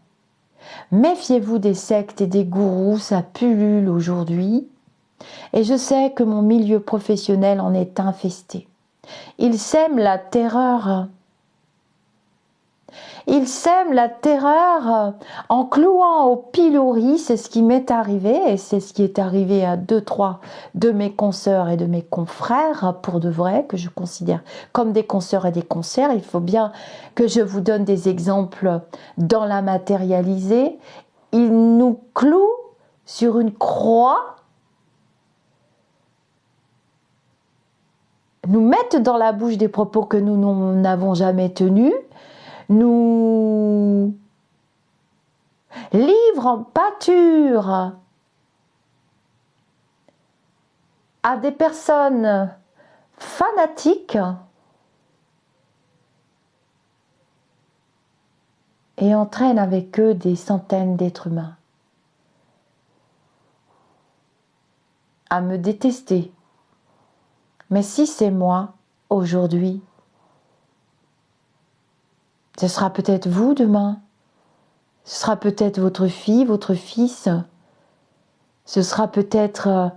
Méfiez-vous des sectes et des gourous, ça pullule aujourd'hui. Et je sais que mon milieu professionnel en est infesté. Ils sèment la terreur. Ils sèment la terreur en clouant au pilori, c'est ce qui m'est arrivé et c'est ce qui est arrivé à 2-3 de mes consoeurs et de mes confrères pour de vrai, que je considère comme des consoeurs et des consoeurs. Il faut bien que je vous donne des exemples dans la matérialisée. Ils nous clouent sur une croix, nous mettent dans la bouche des propos que nous n'avons jamais tenus, nous livrent en pâture à des personnes fanatiques et entraînent avec eux des centaines d'êtres humains à me détester. Mais si c'est moi, aujourd'hui, ce sera peut-être vous demain, ce sera peut-être votre fille, votre fils, ce sera peut-être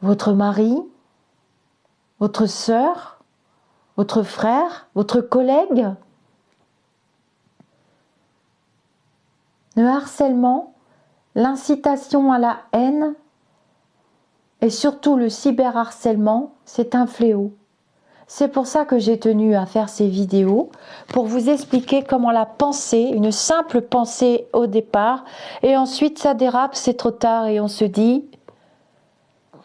votre mari, votre sœur, votre frère, votre collègue. Le harcèlement, l'incitation à la haine et surtout le cyberharcèlement, c'est un fléau. C'est pour ça que j'ai tenu à faire ces vidéos, pour vous expliquer comment la pensée, une simple pensée au départ, et ensuite ça dérape, c'est trop tard et on se dit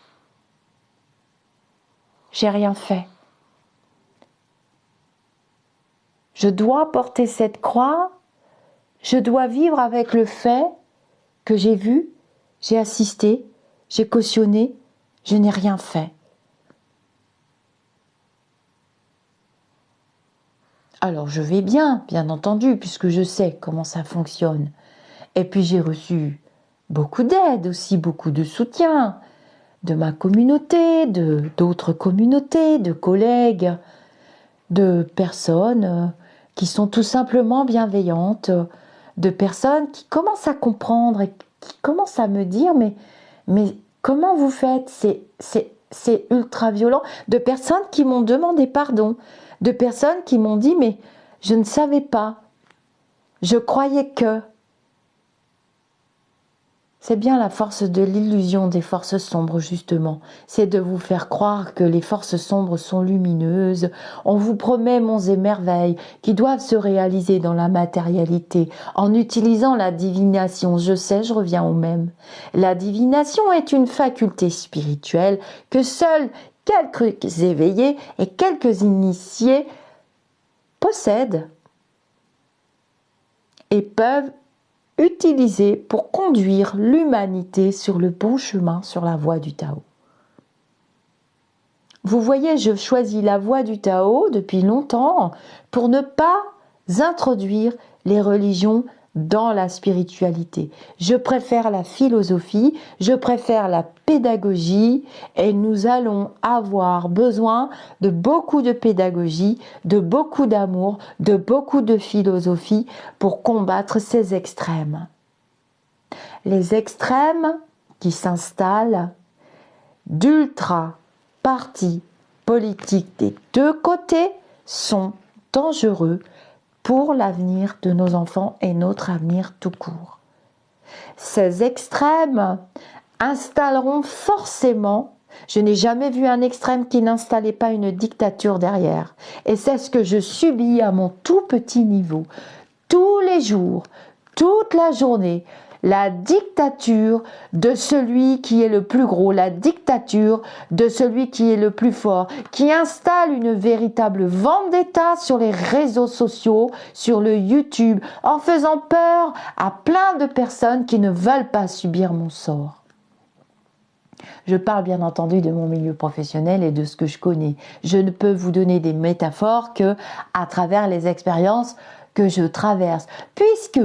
« j'ai rien fait ». Je dois porter cette croix, je dois vivre avec le fait que j'ai vu, j'ai assisté, j'ai cautionné, je n'ai rien fait. Alors je vais bien entendu, puisque je sais comment ça fonctionne. Et puis j'ai reçu beaucoup d'aide aussi, beaucoup de soutien de ma communauté, d'autres communautés, de collègues, de personnes qui sont tout simplement bienveillantes, de personnes qui commencent à comprendre et qui commencent à me dire mais comment vous faites, c'est ultra violent, de personnes qui m'ont demandé pardon, de personnes qui m'ont dit mais je ne savais pas, je croyais que. C'est bien la force de l'illusion des forces sombres justement, c'est de vous faire croire que les forces sombres sont lumineuses, on vous promet monts et merveilles qui doivent se réaliser dans la matérialité en utilisant la divination. Je sais, je reviens au même. La divination est une faculté spirituelle que seuls quelques éveillés et quelques initiés possèdent et peuvent utilisé pour conduire l'humanité sur le bon chemin, sur la voie du Tao. Vous voyez, je choisis la voie du Tao depuis longtemps pour ne pas introduire les religions dans la spiritualité. Je préfère la philosophie, je préfère la pédagogie et nous allons avoir besoin de beaucoup de pédagogie, de beaucoup d'amour, de beaucoup de philosophie pour combattre ces extrêmes. Les extrêmes qui s'installent d'ultra partis politiques des deux côtés sont dangereux pour l'avenir de nos enfants et notre avenir tout court. Ces extrêmes installeront forcément, je n'ai jamais vu un extrême qui n'installait pas une dictature derrière. Et c'est ce que je subis à mon tout petit niveau. Tous les jours, toute la journée, la dictature de celui qui est le plus gros, la dictature de celui qui est le plus fort, qui installe une véritable vendetta sur les réseaux sociaux, sur le YouTube, en faisant peur à plein de personnes qui ne veulent pas subir mon sort. Je parle bien entendu de mon milieu professionnel et de ce que je connais. Je ne peux vous donner des métaphores que à travers les expériences que je traverse, puisque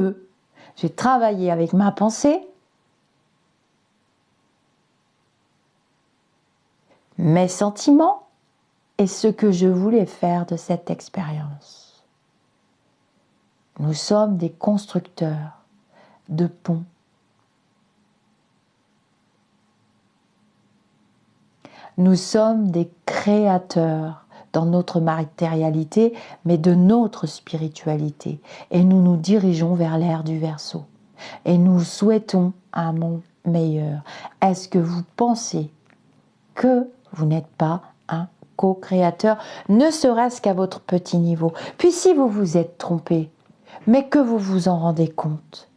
j'ai travaillé avec ma pensée, mes sentiments et ce que je voulais faire de cette expérience. Nous sommes des constructeurs de ponts. Nous sommes des créateurs dans notre matérialité, mais de notre spiritualité. Et nous nous dirigeons vers l'ère du Verseau. Et nous souhaitons un monde meilleur. Est-ce que vous pensez que vous n'êtes pas un co-créateur, ne serait-ce qu'à votre petit niveau? Puis si vous vous êtes trompé, mais que vous vous en rendez compte,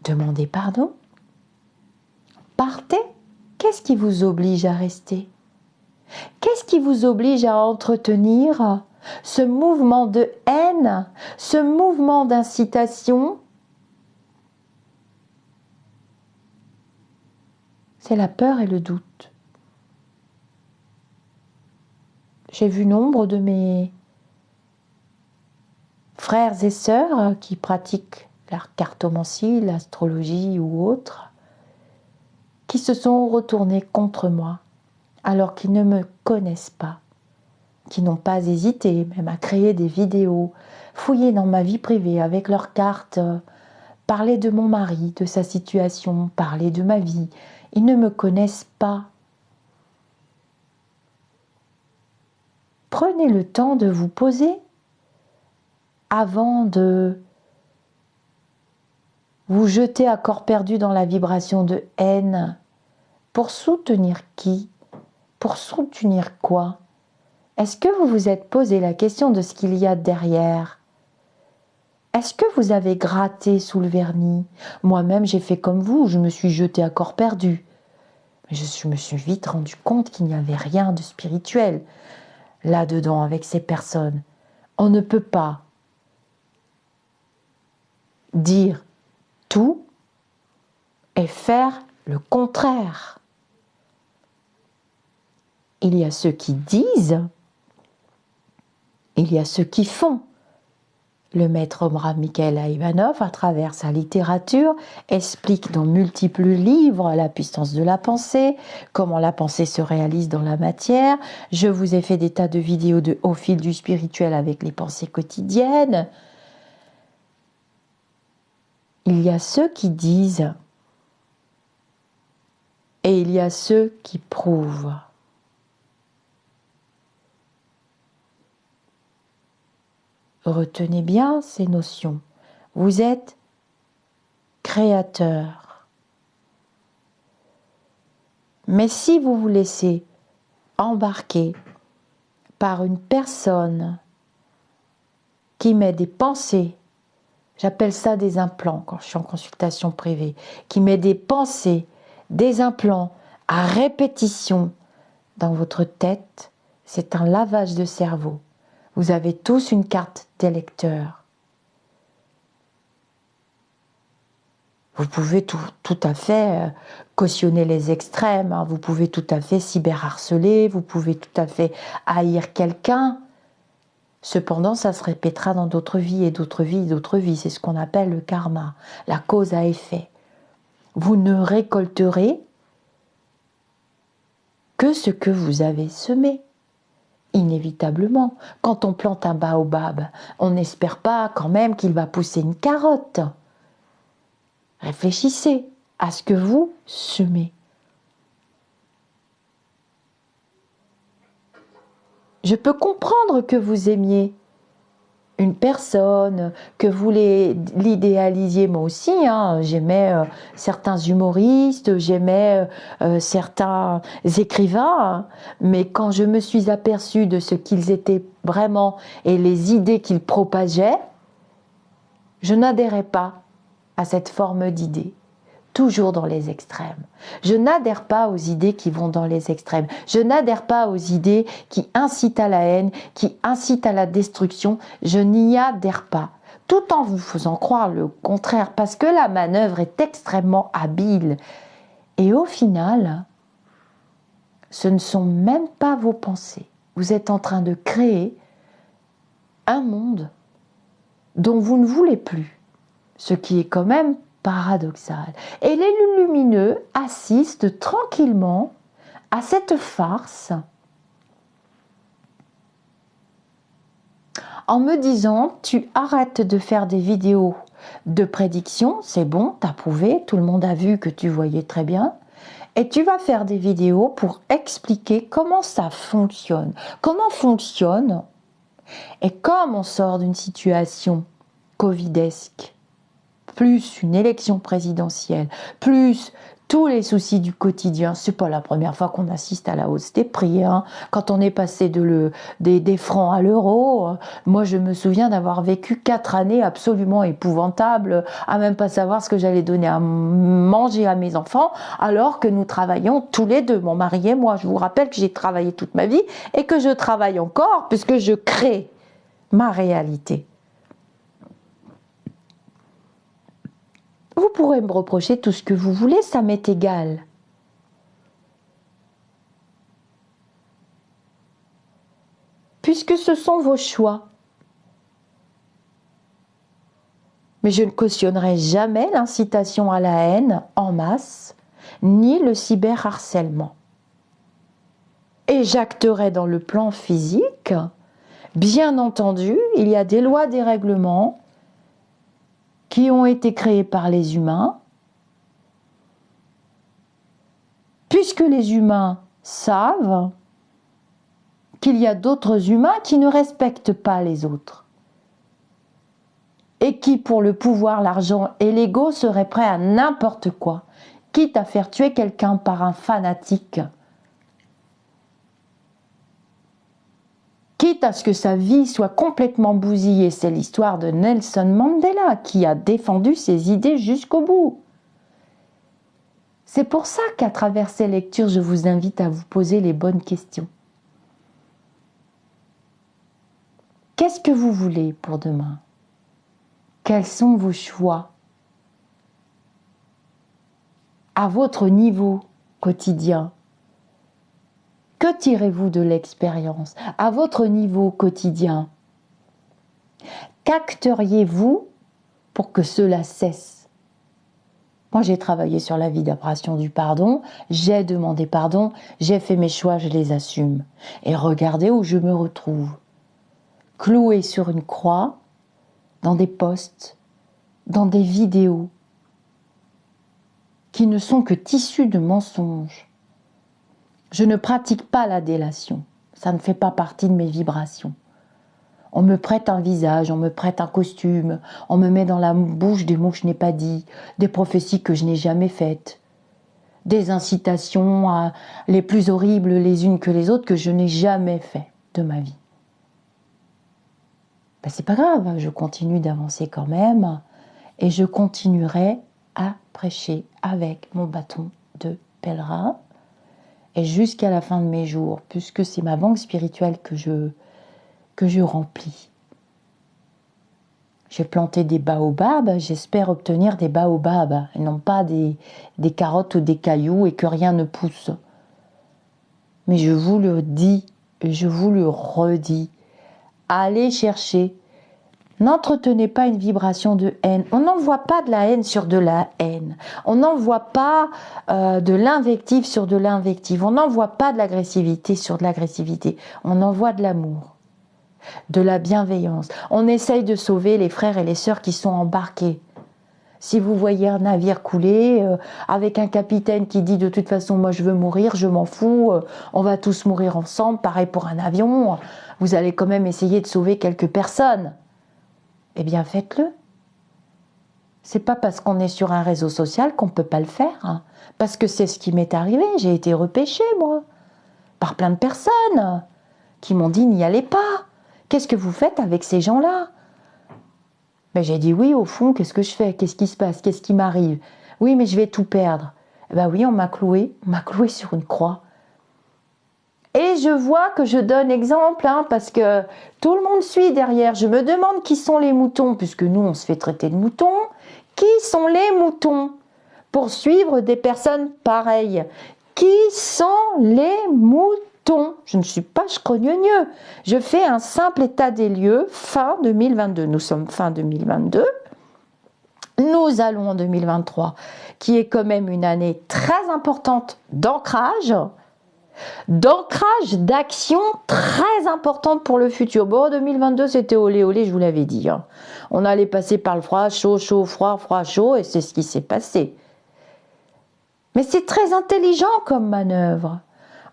demandez pardon. Partez. Qu'est-ce qui vous oblige à rester? Qu'est-ce qui vous oblige à entretenir ce mouvement de haine, ce mouvement d'incitation? C'est la peur et le doute. J'ai vu nombre de mes frères et sœurs qui pratiquent la cartomancie, l'astrologie ou autre, qui se sont retournés contre moi, alors qu'ils ne me connaissent pas, qui n'ont pas hésité même à créer des vidéos, fouiller dans ma vie privée avec leurs cartes, parler de mon mari, de sa situation, parler de ma vie. Ils ne me connaissent pas. Prenez le temps de vous poser avant de vous jeter à corps perdu dans la vibration de haine. Pour soutenir qui? Pour soutenir quoi? Est-ce que vous vous êtes posé la question de ce qu'il y a derrière? Est-ce que vous avez gratté sous le vernis? Moi-même, j'ai fait comme vous, je me suis jetée à corps perdu. Mais je me suis vite rendu compte qu'il n'y avait rien de spirituel là-dedans avec ces personnes. On ne peut pas dire tout et faire le contraire. Il y a ceux qui disent, il y a ceux qui font. Le maître Omrav Mikhaël Aïvanhov, à travers sa littérature, explique dans multiples livres la puissance de la pensée, comment la pensée se réalise dans la matière. Je vous ai fait des tas de vidéos au fil du spirituel avec les pensées quotidiennes. Il y a ceux qui disent et il y a ceux qui prouvent. Retenez bien ces notions. Vous êtes créateur. Mais si vous vous laissez embarquer par une personne qui met des pensées, j'appelle ça des implants quand je suis en consultation privée, qui met des pensées, des implants à répétition dans votre tête, c'est un lavage de cerveau. Vous avez tous une carte d'électeur. Vous pouvez tout à fait cautionner les extrêmes, hein. Vous pouvez tout à fait cyberharceler, vous pouvez tout à fait haïr quelqu'un. Cependant, ça se répétera dans d'autres vies et d'autres vies et d'autres vies. C'est ce qu'on appelle le karma, la cause à effet. Vous ne récolterez que ce que vous avez semé. Inévitablement, quand on plante un baobab, on n'espère pas quand même qu'il va pousser une carotte. Réfléchissez à ce que vous semez. Je peux comprendre que vous aimiez une personne, que vous l'idéalisiez, moi aussi, hein. J'aimais certains humoristes, j'aimais certains écrivains, hein. Mais quand je me suis aperçue de ce qu'ils étaient vraiment et les idées qu'ils propageaient, je n'adhérais pas à cette forme d'idée. Toujours dans les extrêmes. Je n'adhère pas aux idées qui vont dans les extrêmes. Je n'adhère pas aux idées qui incitent à la haine, qui incitent à la destruction. Je n'y adhère pas. Tout en vous faisant croire le contraire, parce que la manœuvre est extrêmement habile. Et au final, ce ne sont même pas vos pensées. Vous êtes en train de créer un monde dont vous ne voulez plus. Ce qui est quand même paradoxal. Et les lumineux assistent tranquillement à cette farce en me disant: tu arrêtes de faire des vidéos de prédiction, c'est bon, t'as prouvé, tout le monde a vu que tu voyais très bien, et tu vas faire des vidéos pour expliquer comment ça fonctionne, comment fonctionne, et comme on sort d'une situation covidesque, plus une élection présidentielle, plus tous les soucis du quotidien. C'est pas la première fois qu'on assiste à la hausse des prix, hein. Quand on est passé des francs à l'euro, moi je me souviens d'avoir vécu 4 années absolument épouvantables, à même pas savoir ce que j'allais donner à manger à mes enfants, alors que nous travaillons tous les deux, mon mari et moi. Je vous rappelle que j'ai travaillé toute ma vie et que je travaille encore puisque je crée ma réalité. Vous pourrez me reprocher tout ce que vous voulez, ça m'est égal. Puisque ce sont vos choix. Mais je ne cautionnerai jamais l'incitation à la haine en masse, ni le cyberharcèlement. Et j'acterai dans le plan physique. Bien entendu, il y a des lois, des règlements qui ont été créés par les humains, puisque les humains savent qu'il y a d'autres humains qui ne respectent pas les autres et qui, pour le pouvoir, l'argent et l'ego, seraient prêts à n'importe quoi, quitte à faire tuer quelqu'un par un fanatique, quitte à ce que sa vie soit complètement bousillée. C'est l'histoire de Nelson Mandela qui a défendu ses idées jusqu'au bout. C'est pour ça qu'à travers ces lectures, je vous invite à vous poser les bonnes questions. Qu'est-ce que vous voulez pour demain? Quels sont vos choix? À votre niveau quotidien, que tirez-vous de l'expérience? À votre niveau quotidien, qu'acteriez-vous pour que cela cesse? Moi, j'ai travaillé sur la vibration du pardon, j'ai demandé pardon, j'ai fait mes choix, je les assume. Et regardez où je me retrouve. Clouée sur une croix, dans des posts, dans des vidéos, qui ne sont que tissus de mensonges. Je ne pratique pas la délation, ça ne fait pas partie de mes vibrations. On me prête un visage, on me prête un costume, on me met dans la bouche des mots que je n'ai pas dit, des prophéties que je n'ai jamais faites, des incitations les plus horribles les unes que les autres que je n'ai jamais fait de ma vie. Ben, c'est pas grave, je continue d'avancer quand même et je continuerai à prêcher avec mon bâton de pèlerin et jusqu'à la fin de mes jours, puisque c'est ma banque spirituelle que je remplis. J'ai planté des baobabs, j'espère obtenir des baobabs, et non pas des carottes ou des cailloux et que rien ne pousse. Mais je vous le dis, et je vous le redis, Allez chercher. N'entretenez pas une vibration de haine. On n'envoie pas de la haine sur de la haine. On n'envoie pas de l'invective sur de l'invective. On n'envoie pas de l'agressivité sur de l'agressivité. On envoie de l'amour, de la bienveillance. On essaye de sauver les frères et les sœurs qui sont embarqués. Si vous voyez un navire couler avec un capitaine qui dit de toute façon moi je veux mourir, je m'en fous, on va tous mourir ensemble, pareil pour un avion, vous allez quand même essayer de sauver quelques personnes. Eh bien faites-le. C'est pas parce qu'on est sur un réseau social qu'on peut pas le faire, hein. Parce que c'est ce qui m'est arrivé, j'ai été repêchée moi, par plein de personnes qui m'ont dit n'y allez pas. Qu'est-ce que vous faites avec ces gens-là? Mais j'ai dit oui, au fond, qu'est-ce que je fais? Qu'est-ce qui se passe? Qu'est-ce qui m'arrive? Oui, mais je vais tout perdre. Eh ben oui, on m'a cloué sur une croix. Et je vois que je donne exemple, hein, parce que tout le monde suit derrière. Je me demande qui sont les moutons, puisque nous, on se fait traiter de moutons. Qui sont les moutons pour suivre des personnes pareilles? Qui sont les moutons? Je ne suis pas scrogneux. Je fais un simple état des lieux fin 2022. Nous sommes fin 2022. Nous allons en 2023, qui est quand même une année très importante d'ancrage, d'action très importante pour le futur. Bon, 2022, c'était olé olé, je vous l'avais dit, hein. On allait passer par le froid, chaud, chaud, froid, froid, chaud, et c'est ce qui s'est passé. Mais c'est très intelligent comme manœuvre.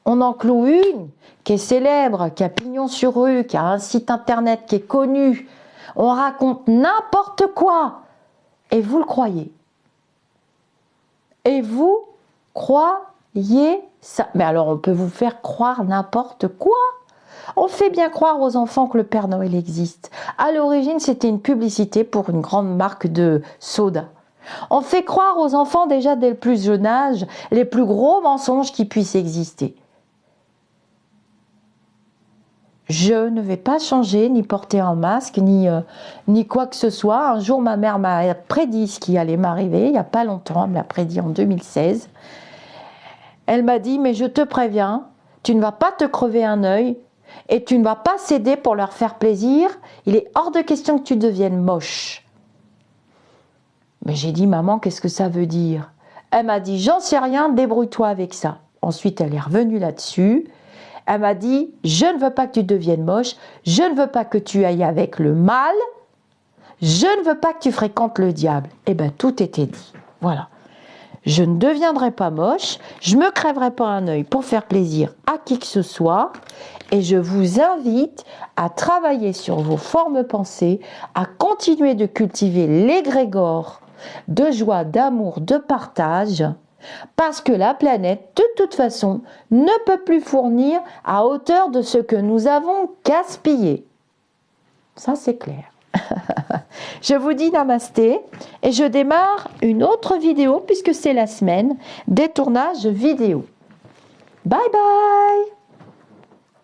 On en cloue une qui est célèbre, qui a pignon sur rue, qui a un site internet qui est connu. On raconte n'importe quoi. Et vous le croyez. Et vous croyez ça. Mais alors on peut vous faire croire n'importe quoi. On fait bien croire aux enfants que le Père Noël existe. À l'origine, c'était une publicité pour une grande marque de soda. On fait croire aux enfants déjà dès le plus jeune âge les plus gros mensonges qui puissent exister. Je ne vais pas changer, ni porter un masque, ni quoi que ce soit. Un jour, ma mère m'a prédit ce qui allait m'arriver, il n'y a pas longtemps, elle me l'a prédit en 2016. Elle m'a dit, mais je te préviens, tu ne vas pas te crever un œil et tu ne vas pas céder pour leur faire plaisir. Il est hors de question que tu deviennes moche. Mais j'ai dit, maman, qu'est-ce que ça veut dire? Elle m'a dit, j'en sais rien, débrouille-toi avec ça. Ensuite, elle est revenue là-dessus. Elle m'a dit, je ne veux pas que tu deviennes moche, je ne veux pas que tu ailles avec le mal, je ne veux pas que tu fréquentes le diable. Eh bien, tout était dit. Voilà. Je ne deviendrai pas moche, je ne me crèverai pas un œil pour faire plaisir à qui que ce soit, et je vous invite à travailler sur vos formes pensées, à continuer de cultiver l'égrégore de joie, d'amour, de partage, parce que la planète, de toute façon, ne peut plus fournir à hauteur de ce que nous avons gaspillé. Ça, c'est clair. Je vous dis namasté et je démarre une autre vidéo puisque c'est la semaine des tournages vidéo. Bye bye!